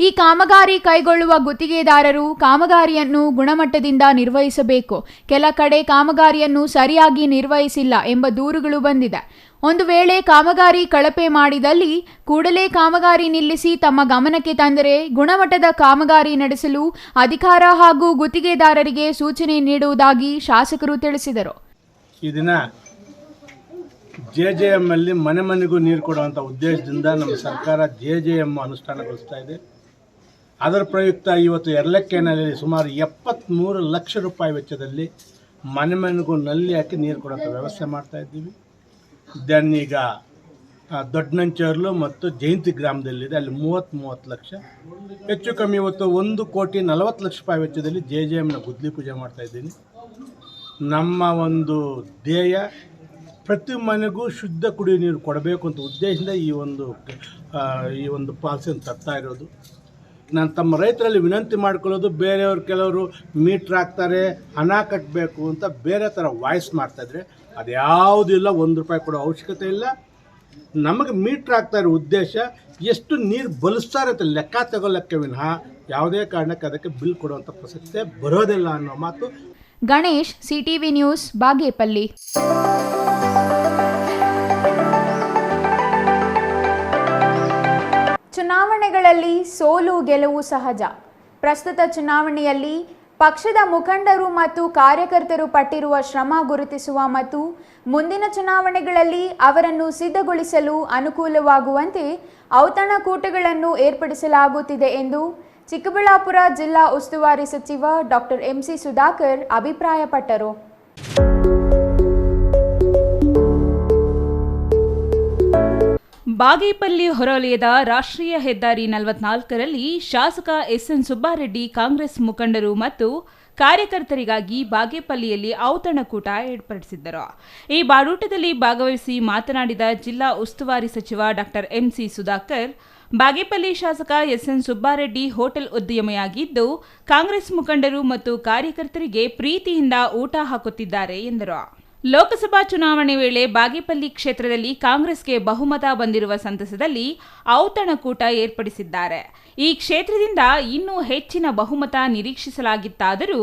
ಈ ಕಾಮಗಾರಿ ಕೈಗೊಳ್ಳುವ ಗುತ್ತಿಗೆದಾರರು ಕಾಮಗಾರಿಯನ್ನು ಗುಣಮಟ್ಟದಿಂದ ನಿರ್ವಹಿಸಬೇಕು. ಕೆಲ ಕಡೆ ಕಾಮಗಾರಿಯನ್ನು ಸರಿಯಾಗಿ ನಿರ್ವಹಿಸಿಲ್ಲ ಎಂಬ ದೂರುಗಳು ಬಂದಿದೆ. ಒಂದು ವೇಳೆ ಕಾಮಗಾರಿ ಕಳಪೆ ಮಾಡಿದಲ್ಲಿ ಕೂಡಲೇ ಕಾಮಗಾರಿ ನಿಲ್ಲಿಸಿ ತಮ್ಮ ಗಮನಕ್ಕೆ ತಂದರೆ ಗುಣಮಟ್ಟದ ಕಾಮಗಾರಿ ನಡೆಸಲು ಅಧಿಕಾರ ಹಾಗೂ ಗುತ್ತಿಗೆದಾರರಿಗೆ ಸೂಚನೆ ನೀಡುವುದಾಗಿ ಶಾಸಕರು ತಿಳಿಸಿದರು. ಈ ದಿನ JJM ಅಲ್ಲಿ ಮನೆ ಮನೆಗೂ ನೀರು ಕೊಡುವಂಥ ಉದ್ದೇಶದಿಂದ ನಮ್ಮ ಸರ್ಕಾರ JJM ಅನುಷ್ಠಾನಗೊಳಿಸ್ತಾ ಇದೆ. ಅದರ ಪ್ರಯುಕ್ತ ಇವತ್ತು ಯರಲಕ್ಕೇನಲ್ಲಿ ಸುಮಾರು 73 ಲಕ್ಷ ರೂಪಾಯಿ ವೆಚ್ಚದಲ್ಲಿ ಮನೆ ಮನೆಗೂ ನಲ್ಲಿ ಹಾಕಿ ನೀರು ಕೊಡೋಂಥ ವ್ಯವಸ್ಥೆ ಮಾಡ್ತಾ ಇದ್ದೀವಿ. ದೆನ್ ಈಗ ದೊಡ್ಡನಂಚರ್ಲು ಮತ್ತು ಜಯಂತಿ ಗ್ರಾಮದಲ್ಲಿದೆ, ಅಲ್ಲಿ 30 ಲಕ್ಷ, ಹೆಚ್ಚು ಕಮ್ಮಿ ಇವತ್ತು 1,40 ಲಕ್ಷ ರೂಪಾಯಿ ವೆಚ್ಚದಲ್ಲಿ JJMನ ಗುದ್ಲಿ ಪೂಜೆ ಮಾಡ್ತಾ ಇದ್ದೀನಿ. ನಮ್ಮ ಒಂದು ಧ್ಯೇಯ ಪ್ರತಿ ಮನೆಗೂ ಶುದ್ಧ ಕುಡಿಯುವ ನೀರು ಕೊಡಬೇಕು ಅಂತ ಉದ್ದೇಶದಿಂದ ಈ ಒಂದು ಪಾಲಿಸಿಯನ್ನು ತರ್ತಾ ಇರೋದು. ನಾನು ತಮ್ಮ ರೈತರಲ್ಲಿ ವಿನಂತಿ ಮಾಡ್ಕೊಳ್ಳೋದು, ಬೇರೆಯವ್ರು ಕೆಲವರು ಮೀಟ್ರ್ ಹಾಕ್ತಾರೆ, ಹಣ ಕಟ್ಟಬೇಕು ಅಂತ ಬೇರೆ ಥರ ವಾಯ್ಸ್ ಮಾಡ್ತಾಯಿದ್ರೆ ಅದು ಯಾವುದೂ ಇಲ್ಲ. 1 ರೂಪಾಯಿ ಕೊಡೋ ಅವಶ್ಯಕತೆ ಇಲ್ಲ. ನಮಗೆ ಮೀಟ್ರ್ ಹಾಕ್ತಾ ಇರೋ ಉದ್ದೇಶ ಎಷ್ಟು ನೀರು ಬಳಸ್ತಾರೆ ಅಂತ ಲೆಕ್ಕ ತಗೊಳ್ಳೋಕ್ಕೆ ವಿನಃ ಯಾವುದೇ ಕಾರಣಕ್ಕೆ ಅದಕ್ಕೆ ಬಿಲ್ ಕೊಡುವಂಥ ಪ್ರಸಕ್ತಿ ಬರೋದಿಲ್ಲ ಅನ್ನೋ ಮಾತು. Ganesh, CTV news, Bagepalli. ಚುನಾವಣೆಗಳಲ್ಲಿ ಸೋಲು ಗೆಲುವು ಸಹಜ. ಪ್ರಸ್ತುತ ಚುನಾವಣೆಯಲ್ಲಿ ಪಕ್ಷದ ಮುಖಂಡರು ಮತ್ತು ಕಾರ್ಯಕರ್ತರು ಪಟ್ಟಿರುವ ಶ್ರಮ ಗುರುತಿಸುವ ಮತ್ತು ಮುಂದಿನ ಚುನಾವಣೆಗಳಲ್ಲಿ ಅವರನ್ನು ಸಿದ್ಧಗೊಳಿಸಲು ಅನುಕೂಲವಾಗುವಂತೆ ಔತಣಕೂಟಗಳನ್ನು ಏರ್ಪಡಿಸಲಾಗುತ್ತಿದೆ ಎಂದು ಚಿಕ್ಕಬಳ್ಳಾಪುರ ಜಿಲ್ಲಾ ಉಸ್ತುವಾರಿ ಸಚಿವ ಡಾಕ್ಟರ್ MC ಸುಧಾಕರ್ ಅಭಿಪ್ರಾಯಪಟ್ಟರು. ಬಾಗೇಪಲ್ಲಿ ಹೊರವಲಯದ ರಾಷ್ಟ್ರೀಯ ಹೆದ್ದಾರಿ 44ರಲ್ಲಿ ಶಾಸಕ SN ಸುಬ್ಬಾರೆಡ್ಡಿ ಕಾಂಗ್ರೆಸ್ ಮುಖಂಡರು ಮತ್ತು ಕಾರ್ಯಕರ್ತರಿಗಾಗಿ ಬಾಗೇಪಲ್ಲಿಯಲ್ಲಿ ಔತಣಕೂಟ ಏರ್ಪಡಿಸಿದ್ದರು. ಈ ಬಾಡೂಟದಲ್ಲಿ ಭಾಗವಹಿಸಿ ಮಾತನಾಡಿದ ಜಿಲ್ಲಾ ಉಸ್ತುವಾರಿ ಸಚಿವ ಡಾಕ್ಟರ್ MC ಸುಧಾಕರ್, ಬಾಗೇಪಲ್ಲಿ ಶಾಸಕ SN ಸುಬ್ಬಾರೆಡ್ಡಿ ಹೋಟೆಲ್ ಉದ್ಯಮಿಯಾಗಿದ್ದು ಕಾಂಗ್ರೆಸ್ ಮುಖಂಡರು ಮತ್ತು ಕಾರ್ಯಕರ್ತರಿಗೆ ಪ್ರೀತಿಯಿಂದ ಊಟ ಹಾಕುತ್ತಿದ್ದಾರೆ ಎಂದರು. ಲೋಕಸಭಾ ಚುನಾವಣೆ ವೇಳೆ ಬಾಗೇಪಲ್ಲಿ ಕ್ಷೇತ್ರದಲ್ಲಿ ಕಾಂಗ್ರೆಸ್ಗೆ ಬಹುಮತ ಬಂದಿರುವ ಸಂತಸದಲ್ಲಿ ಔತಣಕೂಟ ಏರ್ಪಡಿಸಿದ್ದಾರೆ. ಈ ಕ್ಷೇತ್ರದಿಂದ ಇನ್ನೂ ಹೆಚ್ಚಿನ ಬಹುಮತ ನಿರೀಕ್ಷಿಸಲಾಗಿತ್ತಾದರೂ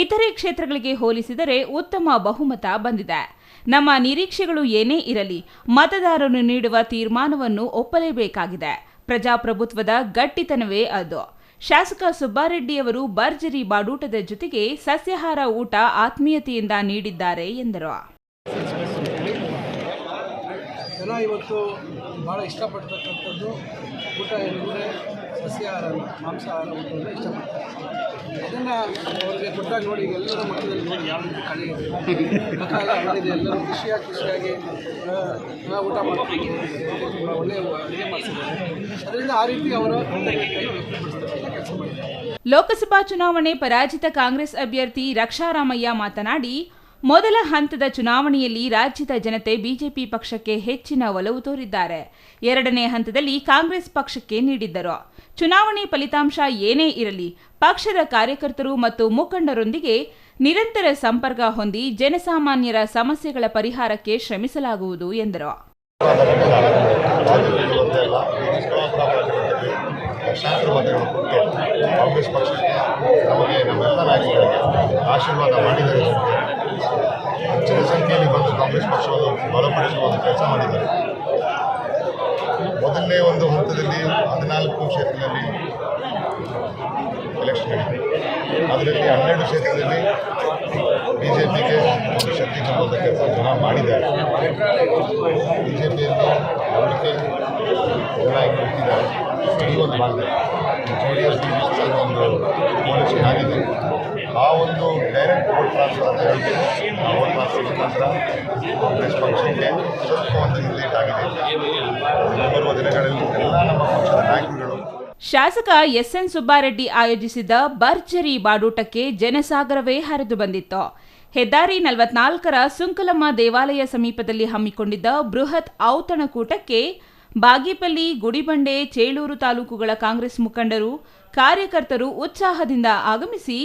ಇತರೆ ಕ್ಷೇತ್ರಗಳಿಗೆ ಹೋಲಿಸಿದರೆ ಉತ್ತಮ ಬಹುಮತ ಬಂದಿದೆ. ನಮ್ಮ ನಿರೀಕ್ಷೆಗಳು ಏನೇ ಇರಲಿ, ಮತದಾರರು ನೀಡುವ ತೀರ್ಮಾನವನ್ನು ಒಪ್ಪಲೇಬೇಕಾಗಿದೆ. ಪ್ರಜಾಪ್ರಭುತ್ವದ ಗಟ್ಟಿತನವೇ ಅದು. ಶಾಸಕ ಸುಬ್ಬಾರೆಡ್ಡಿಯವರು ಭರ್ಜರಿ ಬಾಡೂಟದ ಜೊತೆಗೆ ಸಸ್ಯಾಹಾರ ಊಟ ಆತ್ಮೀಯತೆಯಿಂದ ನೀಡಿದ್ದಾರೆ ಎಂದರು. ಜನ ಇವತ್ತು ಭಾಳ ಇಷ್ಟಪಡ್ತಕ್ಕಂಥದ್ದು ಊಟ ಏನಂದರೆ ಸಸ್ಯಾಹಾರ, ಮಾಂಸಾಹಾರ ಊಟವನ್ನು ಇಷ್ಟಪಡ್ತಾರೆ. ಅದನ್ನು ಅವರಿಗೆ ಕೊಟ್ಟಾಗ ನೋಡಿ, ಎಲ್ಲರ ಮಕ್ಕಳಲ್ಲಿ ನೋಡಿ ಯಾವ ರೀತಿ ಕಳೆ ಇದೆ, ಎಲ್ಲರೂ ಖುಷಿಯಾಗಿ ಊಟ ಮಾಡ್ತೀವಿ, ಒಳ್ಳೆಯ ಅಡುಗೆ ಮಾಡಿಸಿದ್ದಾರೆ. ಅದರಿಂದ ಆ ರೀತಿ ಅವರ ಕೆಲಸ ಮಾಡಿದ್ದಾರೆ. ಲೋಕಸಭಾ ಚುನಾವಣೆ ಪರಾಜಿತ ಕಾಂಗ್ರೆಸ್ ಅಭ್ಯರ್ಥಿ ರಕ್ಷಾರಾಮಯ್ಯ ಮಾತನಾಡಿ, ಮೊದಲ ಹಂತದ ಚುನಾವಣೆಯಲ್ಲಿ ರಾಜ್ಯದ ಜನತೆ ಬಿಜೆಪಿ ಪಕ್ಷಕ್ಕೆ ಹೆಚ್ಚಿನ ಒಲವು ತೋರಿದ್ದಾರೆ. ಎರಡನೇ ಹಂತದಲ್ಲಿ ಕಾಂಗ್ರೆಸ್ ಪಕ್ಷಕ್ಕೆ ನೀಡಿದ್ದರು. ಚುನಾವಣೆ ಫಲಿತಾಂಶ ಏನೇ ಇರಲಿ, ಪಕ್ಷದ ಕಾರ್ಯಕರ್ತರು ಮತ್ತು ಮುಖಂಡರೊಂದಿಗೆ ನಿರಂತರ ಸಂಪರ್ಕ ಹೊಂದಿ ಜನಸಾಮಾನ್ಯರ ಸಮಸ್ಯೆಗಳ ಪರಿಹಾರಕ್ಕೆ ಶ್ರಮಿಸಲಾಗುವುದು ಎಂದರು. ಕಾಂಗ್ರೆಸ್ ಪಕ್ಷಕ್ಕೆ ನಮಗೆ ನಮ್ಮೆಲ್ಲ ನಾಯಕರಿಗೆ ಆಶೀರ್ವಾದ ಮಾಡಿದ್ದಾರೆ. ಹೆಚ್ಚಿನ ಸಂಖ್ಯೆಯಲ್ಲಿ ಬಂದು ಕಾಂಗ್ರೆಸ್ ಪಕ್ಷವನ್ನು ಬಲಪಡಿಸುವ ಒಂದು ಕೆಲಸ ಮಾಡಿದ್ದಾರೆ. ಮೊದಲನೇ ಒಂದು ಹಂತದಲ್ಲಿ 14 ಕ್ಷೇತ್ರದಲ್ಲಿ ಎಲೆಕ್ಷನ್ ನಡೆಯಿತು. ಅದರಲ್ಲಿ 12 ಕ್ಷೇತ್ರದಲ್ಲಿ ಬಿಜೆಪಿಗೆ ಒಂದು ಶಕ್ತಿ ತುಂಬುವಂಥ ಕೆಲಸ ಜನ ಮಾಡಿದ್ದಾರೆ. ಬಿಜೆಪಿಯಲ್ಲಿ ನಂಬಿಕೆ ಜನ ಇಟ್ಟಿದ್ದಾರೆ. ಈ ಒಂದು ಭಾಗದಲ್ಲಿ JDS ಒಂದು ಕೋalition ಆಗಿದೆ. ಆ ಒಂದು ಡೈರೆಕ್ಟ್ ವೋಟ್ ಟ್ರಾನ್ಸ್ಫರ್ ಅಂತ ಹೇಳ್ತೀವಿ. ಆ ವೋಟ್ ಟ್ರಾನ್ಸ್ಫರ್ ಮುಖಾಂತರ ಕಾಂಗ್ರೆಸ್ ಪಕ್ಷಕ್ಕೆ ಸ್ವಲ್ಪ ಒಂದು ಲೇಟ್ ಆಗಿದೆ. ಮುಂಬರುವ ದಿನಗಳಲ್ಲಿ ಎಲ್ಲ ನಮ್ಮ ಪಕ್ಷದ ನಾಯಕರುಗಳು. ಶಾಸಕ SN ಸುಬ್ಬಾರೆಡ್ಡಿ ಆಯೋಜಿಸಿದ್ದ ಭರ್ಜರಿ ಬಾಡೂಟಕ್ಕೆ ಜನಸಾಗರವೇ ಹರಿದು ಬಂದಿತ್ತು. ಹೆದ್ದಾರಿ 44ರ ಸುಂಕಲಮ್ಮ ದೇವಾಲಯ ಸಮೀಪದಲ್ಲಿ ಹಮ್ಮಿಕೊಂಡಿದ್ದ ಬೃಹತ್ ಔತಣಕೂಟಕ್ಕೆ ಬಾಗೇಪಲ್ಲಿ, ಗುಡಿಬಂಡೆ, ಚೇಳೂರು ತಾಲೂಕುಗಳ ಕಾಂಗ್ರೆಸ್ ಮುಖಂಡರು, ಕಾರ್ಯಕರ್ತರು ಉತ್ಸಾಹದಿಂದ ಆಗಮಿಸಿ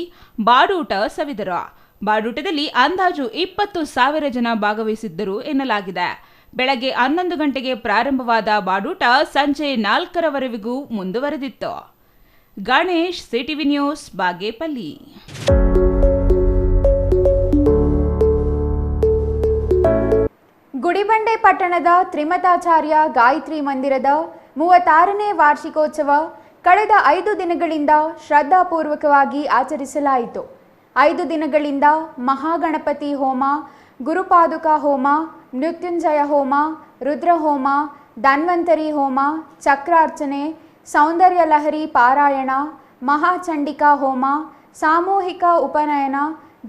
ಬಾಡೂಟ ಸವಿದರು. ಬಾಡೂಟದಲ್ಲಿ ಅಂದಾಜು 20,000 ಜನ ಭಾಗವಹಿಸಿದ್ದರು ಎನ್ನಲಾಗಿದೆ. ಬೆಳಗ್ಗೆ 11 ಗಂಟೆಗೆ ಪ್ರಾರಂಭವಾದ ಬಾಡೂಟ ಸಂಜೆ 4ರವರೆಗೂ ಮುಂದುವರೆದಿತ್ತು. Ganesh, CTV news, Bagepalli. ಗುಡಿಬಂಡೆ ಪಟ್ಟಣದ ತ್ರಿಮತಾಚಾರ್ಯ ಗಾಯತ್ರಿ ಮಂದಿರದ 36ನೇ ವಾರ್ಷಿಕೋತ್ಸವ ಕಳೆದ 5 ದಿನಗಳಿಂದ ಶ್ರದ್ಧಾಪೂರ್ವಕವಾಗಿ ಆಚರಿಸಲಾಯಿತು. 5 ದಿನಗಳಿಂದ ಮಹಾಗಣಪತಿ ಹೋಮ, ಗುರುಪಾದುಕಾ ಹೋಮ, ಮೃತ್ಯುಂಜಯ ಹೋಮ, ರುದ್ರಹೋಮ, ಧನ್ವಂತರಿ ಹೋಮ, ಚಕ್ರಾರ್ಚನೆ, ಸೌಂದರ್ಯ ಲಹರಿ ಪಾರಾಯಣ, ಮಹಾಚಂಡಿಕಾ ಹೋಮ, ಸಾಮೂಹಿಕ ಉಪನಯನ,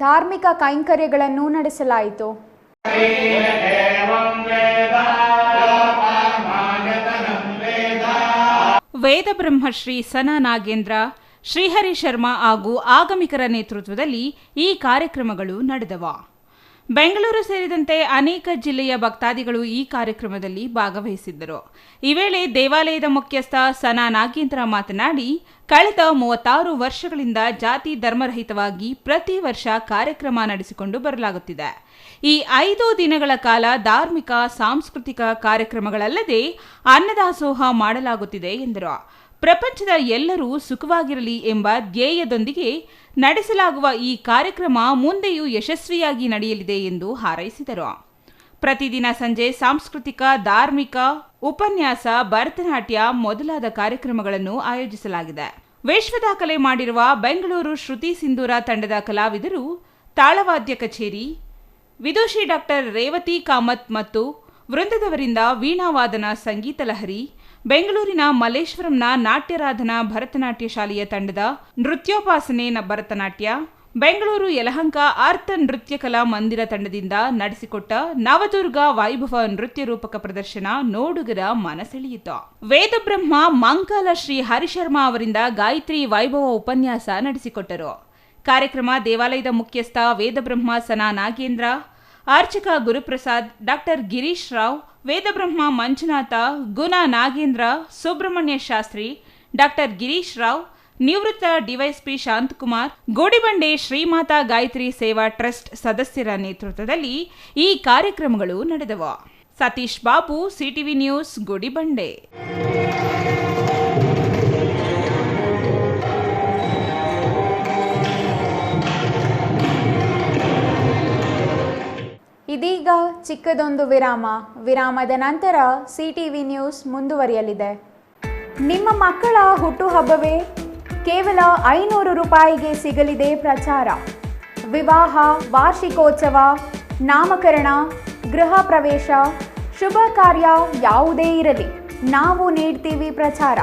ಧಾರ್ಮಿಕ ಕೈಂಕರ್ಯಗಳನ್ನು ನಡೆಸಲಾಯಿತು. ವೇದ ಬ್ರಹ್ಮಶ್ರೀ ಸನ ನಾಗೇಂದ್ರ, ಶ್ರೀಹರಿ ಶರ್ಮಾ ಹಾಗೂ ಆಗಮಿಕರ ನೇತೃತ್ವದಲ್ಲಿ ಈ ಕಾರ್ಯಕ್ರಮಗಳು ನಡೆದವು. ಬೆಂಗಳೂರು ಸೇರಿದಂತೆ ಅನೇಕ ಜಿಲ್ಲೆಯ ಭಕ್ತಾದಿಗಳು ಈ ಕಾರ್ಯಕ್ರಮದಲ್ಲಿ ಭಾಗವಹಿಸಿದ್ದರು. ಈ ವೇಳೆ ದೇವಾಲಯದ ಮುಖ್ಯಸ್ಥ ಸನಾ ನಾಗೇಂದ್ರ ಮಾತನಾಡಿ, ಕಳೆದ 36 ವರ್ಷಗಳಿಂದ ಜಾತಿ ಧರ್ಮರಹಿತವಾಗಿ ಪ್ರತಿ ವರ್ಷ ಕಾರ್ಯಕ್ರಮ ನಡೆಸಿಕೊಂಡು ಬರಲಾಗುತ್ತಿದೆ. ಈ 5 ದಿನಗಳ ಕಾಲ ಧಾರ್ಮಿಕ ಸಾಂಸ್ಕೃತಿಕ ಕಾರ್ಯಕ್ರಮಗಳಲ್ಲದೆ ಅನ್ನದಾಸೋಹ ಮಾಡಲಾಗುತ್ತಿದೆ ಎಂದರು. ಪ್ರಪಂಚದ ಎಲ್ಲರೂ ಸುಖವಾಗಿರಲಿ ಎಂಬ ಧ್ಯೇಯದೊಂದಿಗೆ ನಡೆಸಲಾಗುವ ಈ ಕಾರ್ಯಕ್ರಮ ಮುಂದೆಯೂ ಯಶಸ್ವಿಯಾಗಿ ನಡೆಯಲಿದೆ ಎಂದು ಹಾರೈಸಿದರು. ಪ್ರತಿದಿನ ಸಂಜೆ ಸಾಂಸ್ಕೃತಿಕ, ಧಾರ್ಮಿಕ, ಉಪನ್ಯಾಸ, ಭರತನಾಟ್ಯ ಮೊದಲಾದ ಕಾರ್ಯಕ್ರಮಗಳನ್ನು ಆಯೋಜಿಸಲಾಗಿದೆ. ವಿಶ್ವ ದಾಖಲೆ ಮಾಡಿರುವ ಬೆಂಗಳೂರು ಶ್ರುತಿ ಸಿಂಧೂರ ತಂಡದ ಕಲಾವಿದರು ತಾಳವಾದ್ಯ ಕಚೇರಿ, ವಿದುಷಿ ಡಾಕ್ಟರ್ ರೇವತಿ ಕಾಮತ್ ಮತ್ತು ವೃಂದದವರಿಂದ ವೀಣಾವಾದನ ಸಂಗೀತ ಲಹರಿ, ಬೆಂಗಳೂರಿನ ಮಲ್ಲೇಶ್ವರಂನ ನಾಟ್ಯರಾಧನಾ ಭರತನಾಟ್ಯ ಶಾಲೆಯ ತಂಡದ ನೃತ್ಯೋಪಾಸನೆ ಭರತನಾಟ್ಯ, ಬೆಂಗಳೂರು ಯಲಹಂಕ ಅರ್ಥ ನೃತ್ಯ ಕಲಾ ಮಂದಿರ ತಂಡದಿಂದ ನಡೆಸಿಕೊಟ್ಟ ನವದುರ್ಗ ವೈಭವ ನೃತ್ಯ ರೂಪಕ ಪ್ರದರ್ಶನ ನೋಡುಗರ ಮನಸೆಳೆಯಿತು. ವೇದಬ್ರಹ್ಮ ಮಂಕಾಲ ಶ್ರೀ ಹರಿಶರ್ಮಾ ಅವರಿಂದ ಗಾಯತ್ರಿ ವೈಭವ ಉಪನ್ಯಾಸ ನಡೆಸಿಕೊಟ್ಟರು. ಕಾರ್ಯಕ್ರಮ ದೇವಾಲಯದ ಮುಖ್ಯಸ್ಥ ವೇದಬ್ರಹ್ಮ ಸನಾ ನಾಗೇಂದ್ರ, ಅರ್ಚಕ ಗುರುಪ್ರಸಾದ್, ಡಾಕ್ಟರ್ ಗಿರೀಶ್ ರಾವ್, ವೇದಬ್ರಹ್ಮ ಮಂಜುನಾಥ, ಗುಣ ನಾಗೇಂದ್ರ, ಸುಬ್ರಹ್ಮಣ್ಯ ಶಾಸ್ತ್ರಿ, ಡಾಕ್ಟರ್ ಗಿರೀಶ್ ರಾವ್, ನಿವೃತ್ತ ಡಿವೈಎಸ್ಪಿ ಶಾಂತಕುಮಾರ್, ಗೋಡಿಬಂಡೆ ಶ್ರೀಮಾತಾ ಗಾಯತ್ರಿ ಸೇವಾ ಟ್ರಸ್ಟ್ ಸದಸ್ಯರ ನೇತೃತ್ವದಲ್ಲಿ ಈ ಕಾರ್ಯಕ್ರಮಗಳು ನಡೆದವು. Satish Babu, CTV news, Godibande. ಇದೀಗ ಚಿಕ್ಕದೊಂದು ವಿರಾಮದ ನಂತರ ಸಿಟಿವಿ ನ್ಯೂಸ್ ಮುಂದುವರಿಯಲಿದೆ. ನಿಮ್ಮ ಮಕ್ಕಳ ಹುಟ್ಟುಹಬ್ಬವೇ ಕೇವಲ 500 ರೂಪಾಯಿಗೆ ಸಿಗಲಿದೆ ಪ್ರಚಾರ. ವಿವಾಹ, ವಾರ್ಷಿಕೋತ್ಸವ, ನಾಮಕರಣ, ಗೃಹ ಪ್ರವೇಶ, ಶುಭ ಕಾರ್ಯ ಯಾವುದೇ ಇರಲಿ, ನಾವು ನೀಡ್ತೀವಿ ಪ್ರಚಾರ.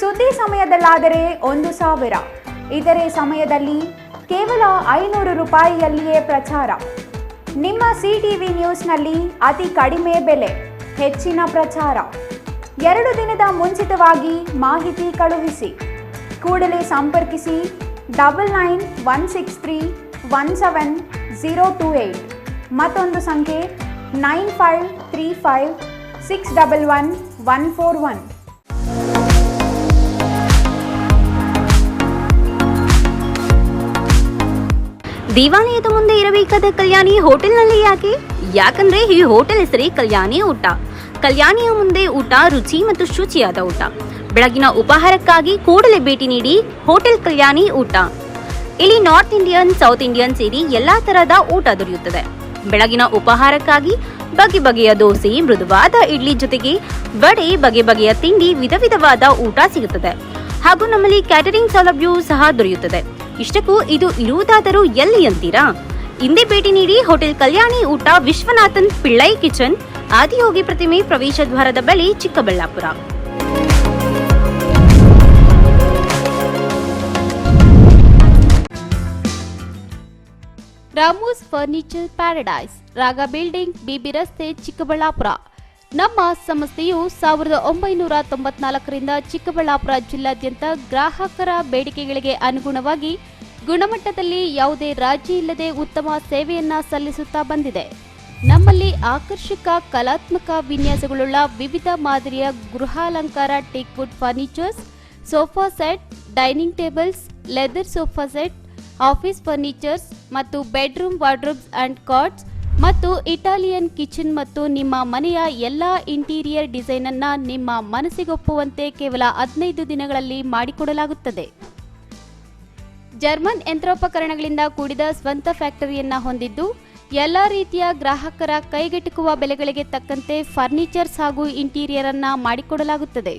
ಸುದ್ದಿ ಸಮಯದಲ್ಲಾದರೆ 1,000, ಇತರೆ ಸಮಯದಲ್ಲಿ ಕೇವಲ 500 ರೂಪಾಯಿಯಲ್ಲಿಯೇ ಪ್ರಚಾರ. ನಿಮ್ಮ ಸಿಟಿವಿ ನ್ಯೂಸ್ನಲ್ಲಿ ಅತಿ ಕಡಿಮೆ ಬೆಲೆ, ಹೆಚ್ಚಿನ ಪ್ರಚಾರ. 2 ದಿನದ ಮುಂಚಿತವಾಗಿ ಮಾಹಿತಿ ಕಳುಹಿಸಿ. ಕೂಡಲೇ ಸಂಪರ್ಕಿಸಿ 9916317028. ಮತ್ತೊಂದು ಸಂಖ್ಯೆ 9535611141. ದೇವಾಲಯದ ಮುಂದೆ ಇರಬೇಕಾದ ಕಲ್ಯಾಣಿ ಹೋಟೆಲ್ನಲ್ಲಿ ಯಾಕಂದ್ರೆ ಈ ಹೋಟೆಲ್ ಹೆಸರೇ ಕಲ್ಯಾಣಿ ಊಟ. ಕಲ್ಯಾಣಿಯ ಮುಂದೆ ಊಟ ರುಚಿ ಮತ್ತು ಶುಚಿಯಾದ ಊಟ. ಬೆಳಗಿನ ಉಪಹಾರಕ್ಕಾಗಿ ಕೂಡಲೇ ಭೇಟಿ ನೀಡಿ ಹೋಟೆಲ್ ಕಲ್ಯಾಣಿ ಊಟ. ಇಲ್ಲಿ ನಾರ್ತ್ ಇಂಡಿಯನ್, ಸೌತ್ ಇಂಡಿಯನ್ ಸೇರಿ ಎಲ್ಲಾ ತರಹದ ಊಟ ದೊರೆಯುತ್ತದೆ. ಬೆಳಗಿನ ಉಪಹಾರಕ್ಕಾಗಿ ಬಗೆ ಬಗೆಯ ದೋಸೆ, ಮೃದುವಾದ ಇಡ್ಲಿ ಜೊತೆಗೆ ವಡೆ, ಬಗೆ ಬಗೆಯ ತಿಂಡಿ, ವಿಧ ವಿಧವಾದ ಊಟ ಸಿಗುತ್ತದೆ. ಹಾಗೂ ನಮ್ಮಲ್ಲಿ ಕ್ಯಾಟರಿಂಗ್ ಸೌಲಭ್ಯವೂ ಸಹ ದೊರೆಯುತ್ತದೆ. ಇಷ್ಟಕ್ಕೂ ಇದು ಇರುವುದಾದರೂ ಎಲ್ಲಿ ಅಂತೀರಾ? ಹಿಂದೆ ಭೇಟಿ ನೀಡಿ ಹೋಟೆಲ್ ಕಲ್ಯಾಣಿ ಊಟ, ವಿಶ್ವನಾಥನ್ ಪಿಳ್ಳೈ ಕಿಚನ್, ಆದಿಯೋಗಿ ಪ್ರತಿಮೆ, ಪ್ರವೇಶ ದ್ವಾರದ ಬಳಿ, ಚಿಕ್ಕಬಳ್ಳಾಪುರ. ರಾಮೂಸ್ ಫರ್ನಿಚರ್ ಪ್ಯಾರಡೈಸ್, ರಾಗ ಬಿಲ್ಡಿಂಗ್, ಬಿಬಿ ರಸ್ತೆ, ಚಿಕ್ಕಬಳ್ಳಾಪುರ. ನಮ್ಮ ಸಂಸ್ಥೆಯು 1994ರಿಂದ ಚಿಕ್ಕಬಳ್ಳಾಪುರ ಜಿಲ್ಲಾದ್ಯಂತ ಗ್ರಾಹಕರ ಬೇಡಿಕೆಗಳಿಗೆ ಅನುಗುಣವಾಗಿ ಗುಣಮಟ್ಟದಲ್ಲಿ ಯಾವುದೇ ರಾಜಿ ಇಲ್ಲದೆ ಉತ್ತಮ ಸೇವೆಯನ್ನ ಸಲ್ಲಿಸುತ್ತಾ ಬಂದಿದೆ. ನಮ್ಮಲ್ಲಿ ಆಕರ್ಷಕ ಕಲಾತ್ಮಕ ವಿನ್ಯಾಸಗಳುಳ್ಳ ವಿವಿಧ ಮಾದರಿಯ ಗೃಹಾಲಂಕಾರ teak wood furnitures, sofa set, dining tables, leather sofa set, office furnitures ಮತ್ತು ಬೆಡ್ರೂಮ್ ವಾರ್ಡ್ರೋಬ್ಸ್ ಅಂಡ್ ಕಾಟ್ಸ್ ಮತ್ತು ಇಟಾಲಿಯನ್ ಕಿಚನ್ ಮತ್ತು ನಿಮ್ಮ ಮನೆಯ ಎಲ್ಲ ಇಂಟೀರಿಯರ್ ಡಿಸೈನ್ ಅನ್ನ ನಿಮ್ಮ ಮನಸ್ಸಿಗೊಪ್ಪುವಂತೆ ಕೇವಲ 15 ದಿನಗಳಲ್ಲಿ ಮಾಡಿಕೊಡಲಾಗುತ್ತದೆ. ಜರ್ಮನ್ ಯಂತ್ರೋಪಕರಣಗಳಿಂದ ಕೂಡಿದ ಸ್ವಂತ ಫ್ಯಾಕ್ಟರಿಯನ್ನ ಹೊಂದಿದ್ದು ಎಲ್ಲ ರೀತಿಯ ಗ್ರಾಹಕರ ಕೈಗೆಟುಕುವ ಬೆಲೆಗಳಿಗೆ ತಕ್ಕಂತೆ ಫರ್ನಿಚರ್ಸ್ ಹಾಗೂ ಇಂಟೀರಿಯರ್ ಅನ್ನ ಮಾಡಿಕೊಡಲಾಗುತ್ತದೆ.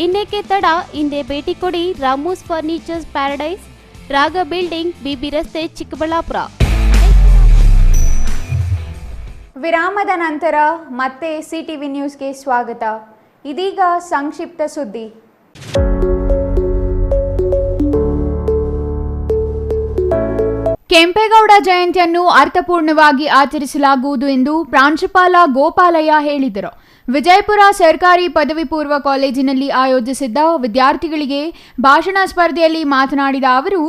ಇನ್ನೇಕೆ ತಡ, ಹಿಂದೆ ಭೇಟಿ ಕೊಡಿ. ರಾಮೂಸ್ ಫರ್ನಿಚರ್ಸ್ ಪ್ಯಾರಡೈಸ್, ರಾಗ ಬಿಲ್ಡಿಂಗ್, ಬಿಬಿ ರಸ್ತೆ, ಚಿಕ್ಕಬಳ್ಳಾಪುರ. ವಿರಾಮದ ನಂತರ ಮತ್ತೆ ಸಿಟಿವಿ ನ್ಯೂಸ್ಗೆ ಸ್ವಾಗತ. ಇದೀಗ ಸಂಕ್ಷಿಪ್ತ ಸುದ್ದಿ. ಕೆಂಪೇಗೌಡ ಜಯಂತಿಯನ್ನು ಅರ್ಥಪೂರ್ಣವಾಗಿ ಆಚರಿಸಲಾಗುವುದು ಎಂದು ಪ್ರಾಂಶುಪಾಲ ಗೋಪಾಲಯ್ಯ ಹೇಳಿದರು. ವಿಜಯಪುರ ಸರ್ಕಾರಿ ಪದವಿ ಪೂರ್ವ ಕಾಲೇಜಿನಲ್ಲಿ ಆಯೋಜಿಸಿದ್ದ ವಿದ್ಯಾರ್ಥಿಗಳಿಗೆ ಭಾಷಣ ಸ್ಪರ್ಧೆಯಲ್ಲಿ ಮಾತನಾಡಿದ ಅವರು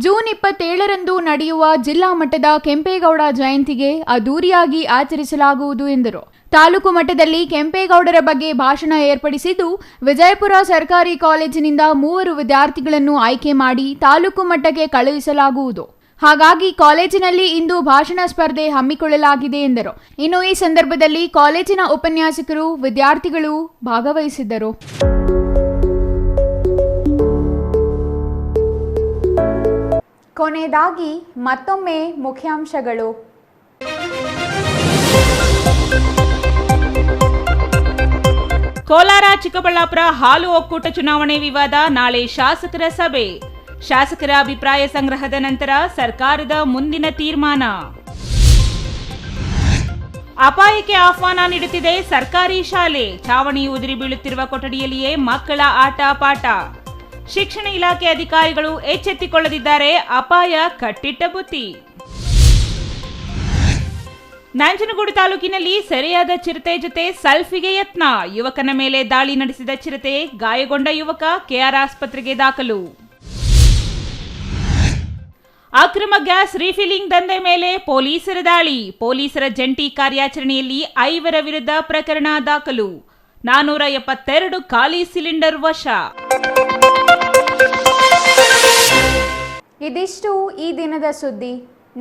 ಜೂನ್ 27ರಂದು ನಡೆಯುವ ಜಿಲ್ಲಾ ಮಟ್ಟದ ಕೆಂಪೇಗೌಡ ಜಯಂತಿಗೆ ಅದ್ದೂರಿಯಾಗಿ ಆಚರಿಸಲಾಗುವುದು ಎಂದರು. ತಾಲೂಕು ಮಟ್ಟದಲ್ಲಿ ಕೆಂಪೇಗೌಡರ ಬಗ್ಗೆ ಭಾಷಣ ಏರ್ಪಡಿಸಿದ್ದು, ವಿಜಯಪುರ ಸರ್ಕಾರಿ ಕಾಲೇಜಿನಿಂದ 3 ವಿದ್ಯಾರ್ಥಿಗಳನ್ನು ಆಯ್ಕೆ ಮಾಡಿ ತಾಲೂಕು ಮಟ್ಟಕ್ಕೆ ಕಳುಹಿಸಲಾಗುವುದು. ಹಾಗಾಗಿ ಕಾಲೇಜಿನಲ್ಲಿ ಇಂದು ಭಾಷಣ ಸ್ಪರ್ಧೆ ಹಮ್ಮಿಕೊಳ್ಳಲಾಗಿದೆ ಎಂದರು. ಇನ್ನು ಈ ಸಂದರ್ಭದಲ್ಲಿ ಕಾಲೇಜಿನ ಉಪನ್ಯಾಸಕರು, ವಿದ್ಯಾರ್ಥಿಗಳು ಭಾಗವಹಿಸಿದ್ದರು. ಕೊನೆಯದಾಗಿ ಮತ್ತೊಮ್ಮೆ ಮುಖ್ಯಾಂಶಗಳು. ಕೋಲಾರ ಚಿಕ್ಕಬಳ್ಳಾಪುರ ಹಾಲು ಒಕ್ಕೂಟ ಚುನಾವಣೆ ವಿವಾದ, ನಾಳೆ ಶಾಸಕರ ಸಭೆ. ಶಾಸಕರ ಅಭಿಪ್ರಾಯ ಸಂಗ್ರಹದ ನಂತರ ಸರ್ಕಾರದ ಮುಂದಿನ ತೀರ್ಮಾನ. ಅಪಾಯಕ್ಕೆ ಆಹ್ವಾನ ನೀಡುತ್ತಿದೆ ಸರ್ಕಾರಿ ಶಾಲೆ. ಛಾವಣಿ ಉದುರಿ ಬೀಳುತ್ತಿರುವ ಕೊಠಡಿಯಲ್ಲಿಯೇ ಮಕ್ಕಳ ಆಟ ಪಾಠ. ಶಿಕ್ಷಣ ಇಲಾಖೆ ಅಧಿಕಾರಿಗಳು ಎಚ್ಚೆತ್ತುಕೊಳ್ಳದಿದ್ದಾರೆ, ಅಪಾಯ ಕಟ್ಟಿಟ್ಟ ಬುತ್ತಿ. ನಂಜನಗೂಡು ತಾಲೂಕಿನಲ್ಲಿ ಸೆರೆಯಾದ ಚಿರತೆ ಜೊತೆ ಸೆಲ್ಫಿಗೆ ಯತ್ನ. ಯುವಕನ ಮೇಲೆ ದಾಳಿ ನಡೆಸಿದ ಚಿರತೆ, ಗಾಯಗೊಂಡ ಯುವಕ ಕೆಆರ್ ಆಸ್ಪತ್ರೆಗೆ ದಾಖಲು. ಅಕ್ರಮ ಗ್ಯಾಸ್ ರೀಫಿಲಿಂಗ್ ದಂಧೆ ಮೇಲೆ ಪೊಲೀಸರ ದಾಳಿ. ಪೊಲೀಸರ ಜಂಟಿ ಕಾರ್ಯಾಚರಣೆಯಲ್ಲಿ 5 ವಿರುದ್ಧ ಪ್ರಕರಣ ದಾಖಲು. 472 ಖಾಲಿ ಸಿಲಿಂಡರ್ ವಶ. ಇದಿಷ್ಟು ಈ ದಿನದ ಸುದ್ದಿ.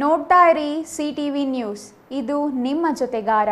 ನೋಡ್ತಾ ಇರಿ ಸಿಟಿವಿ ನ್ಯೂಸ್, ಇದು ನಿಮ್ಮ ಜೊತೆಗಾರ.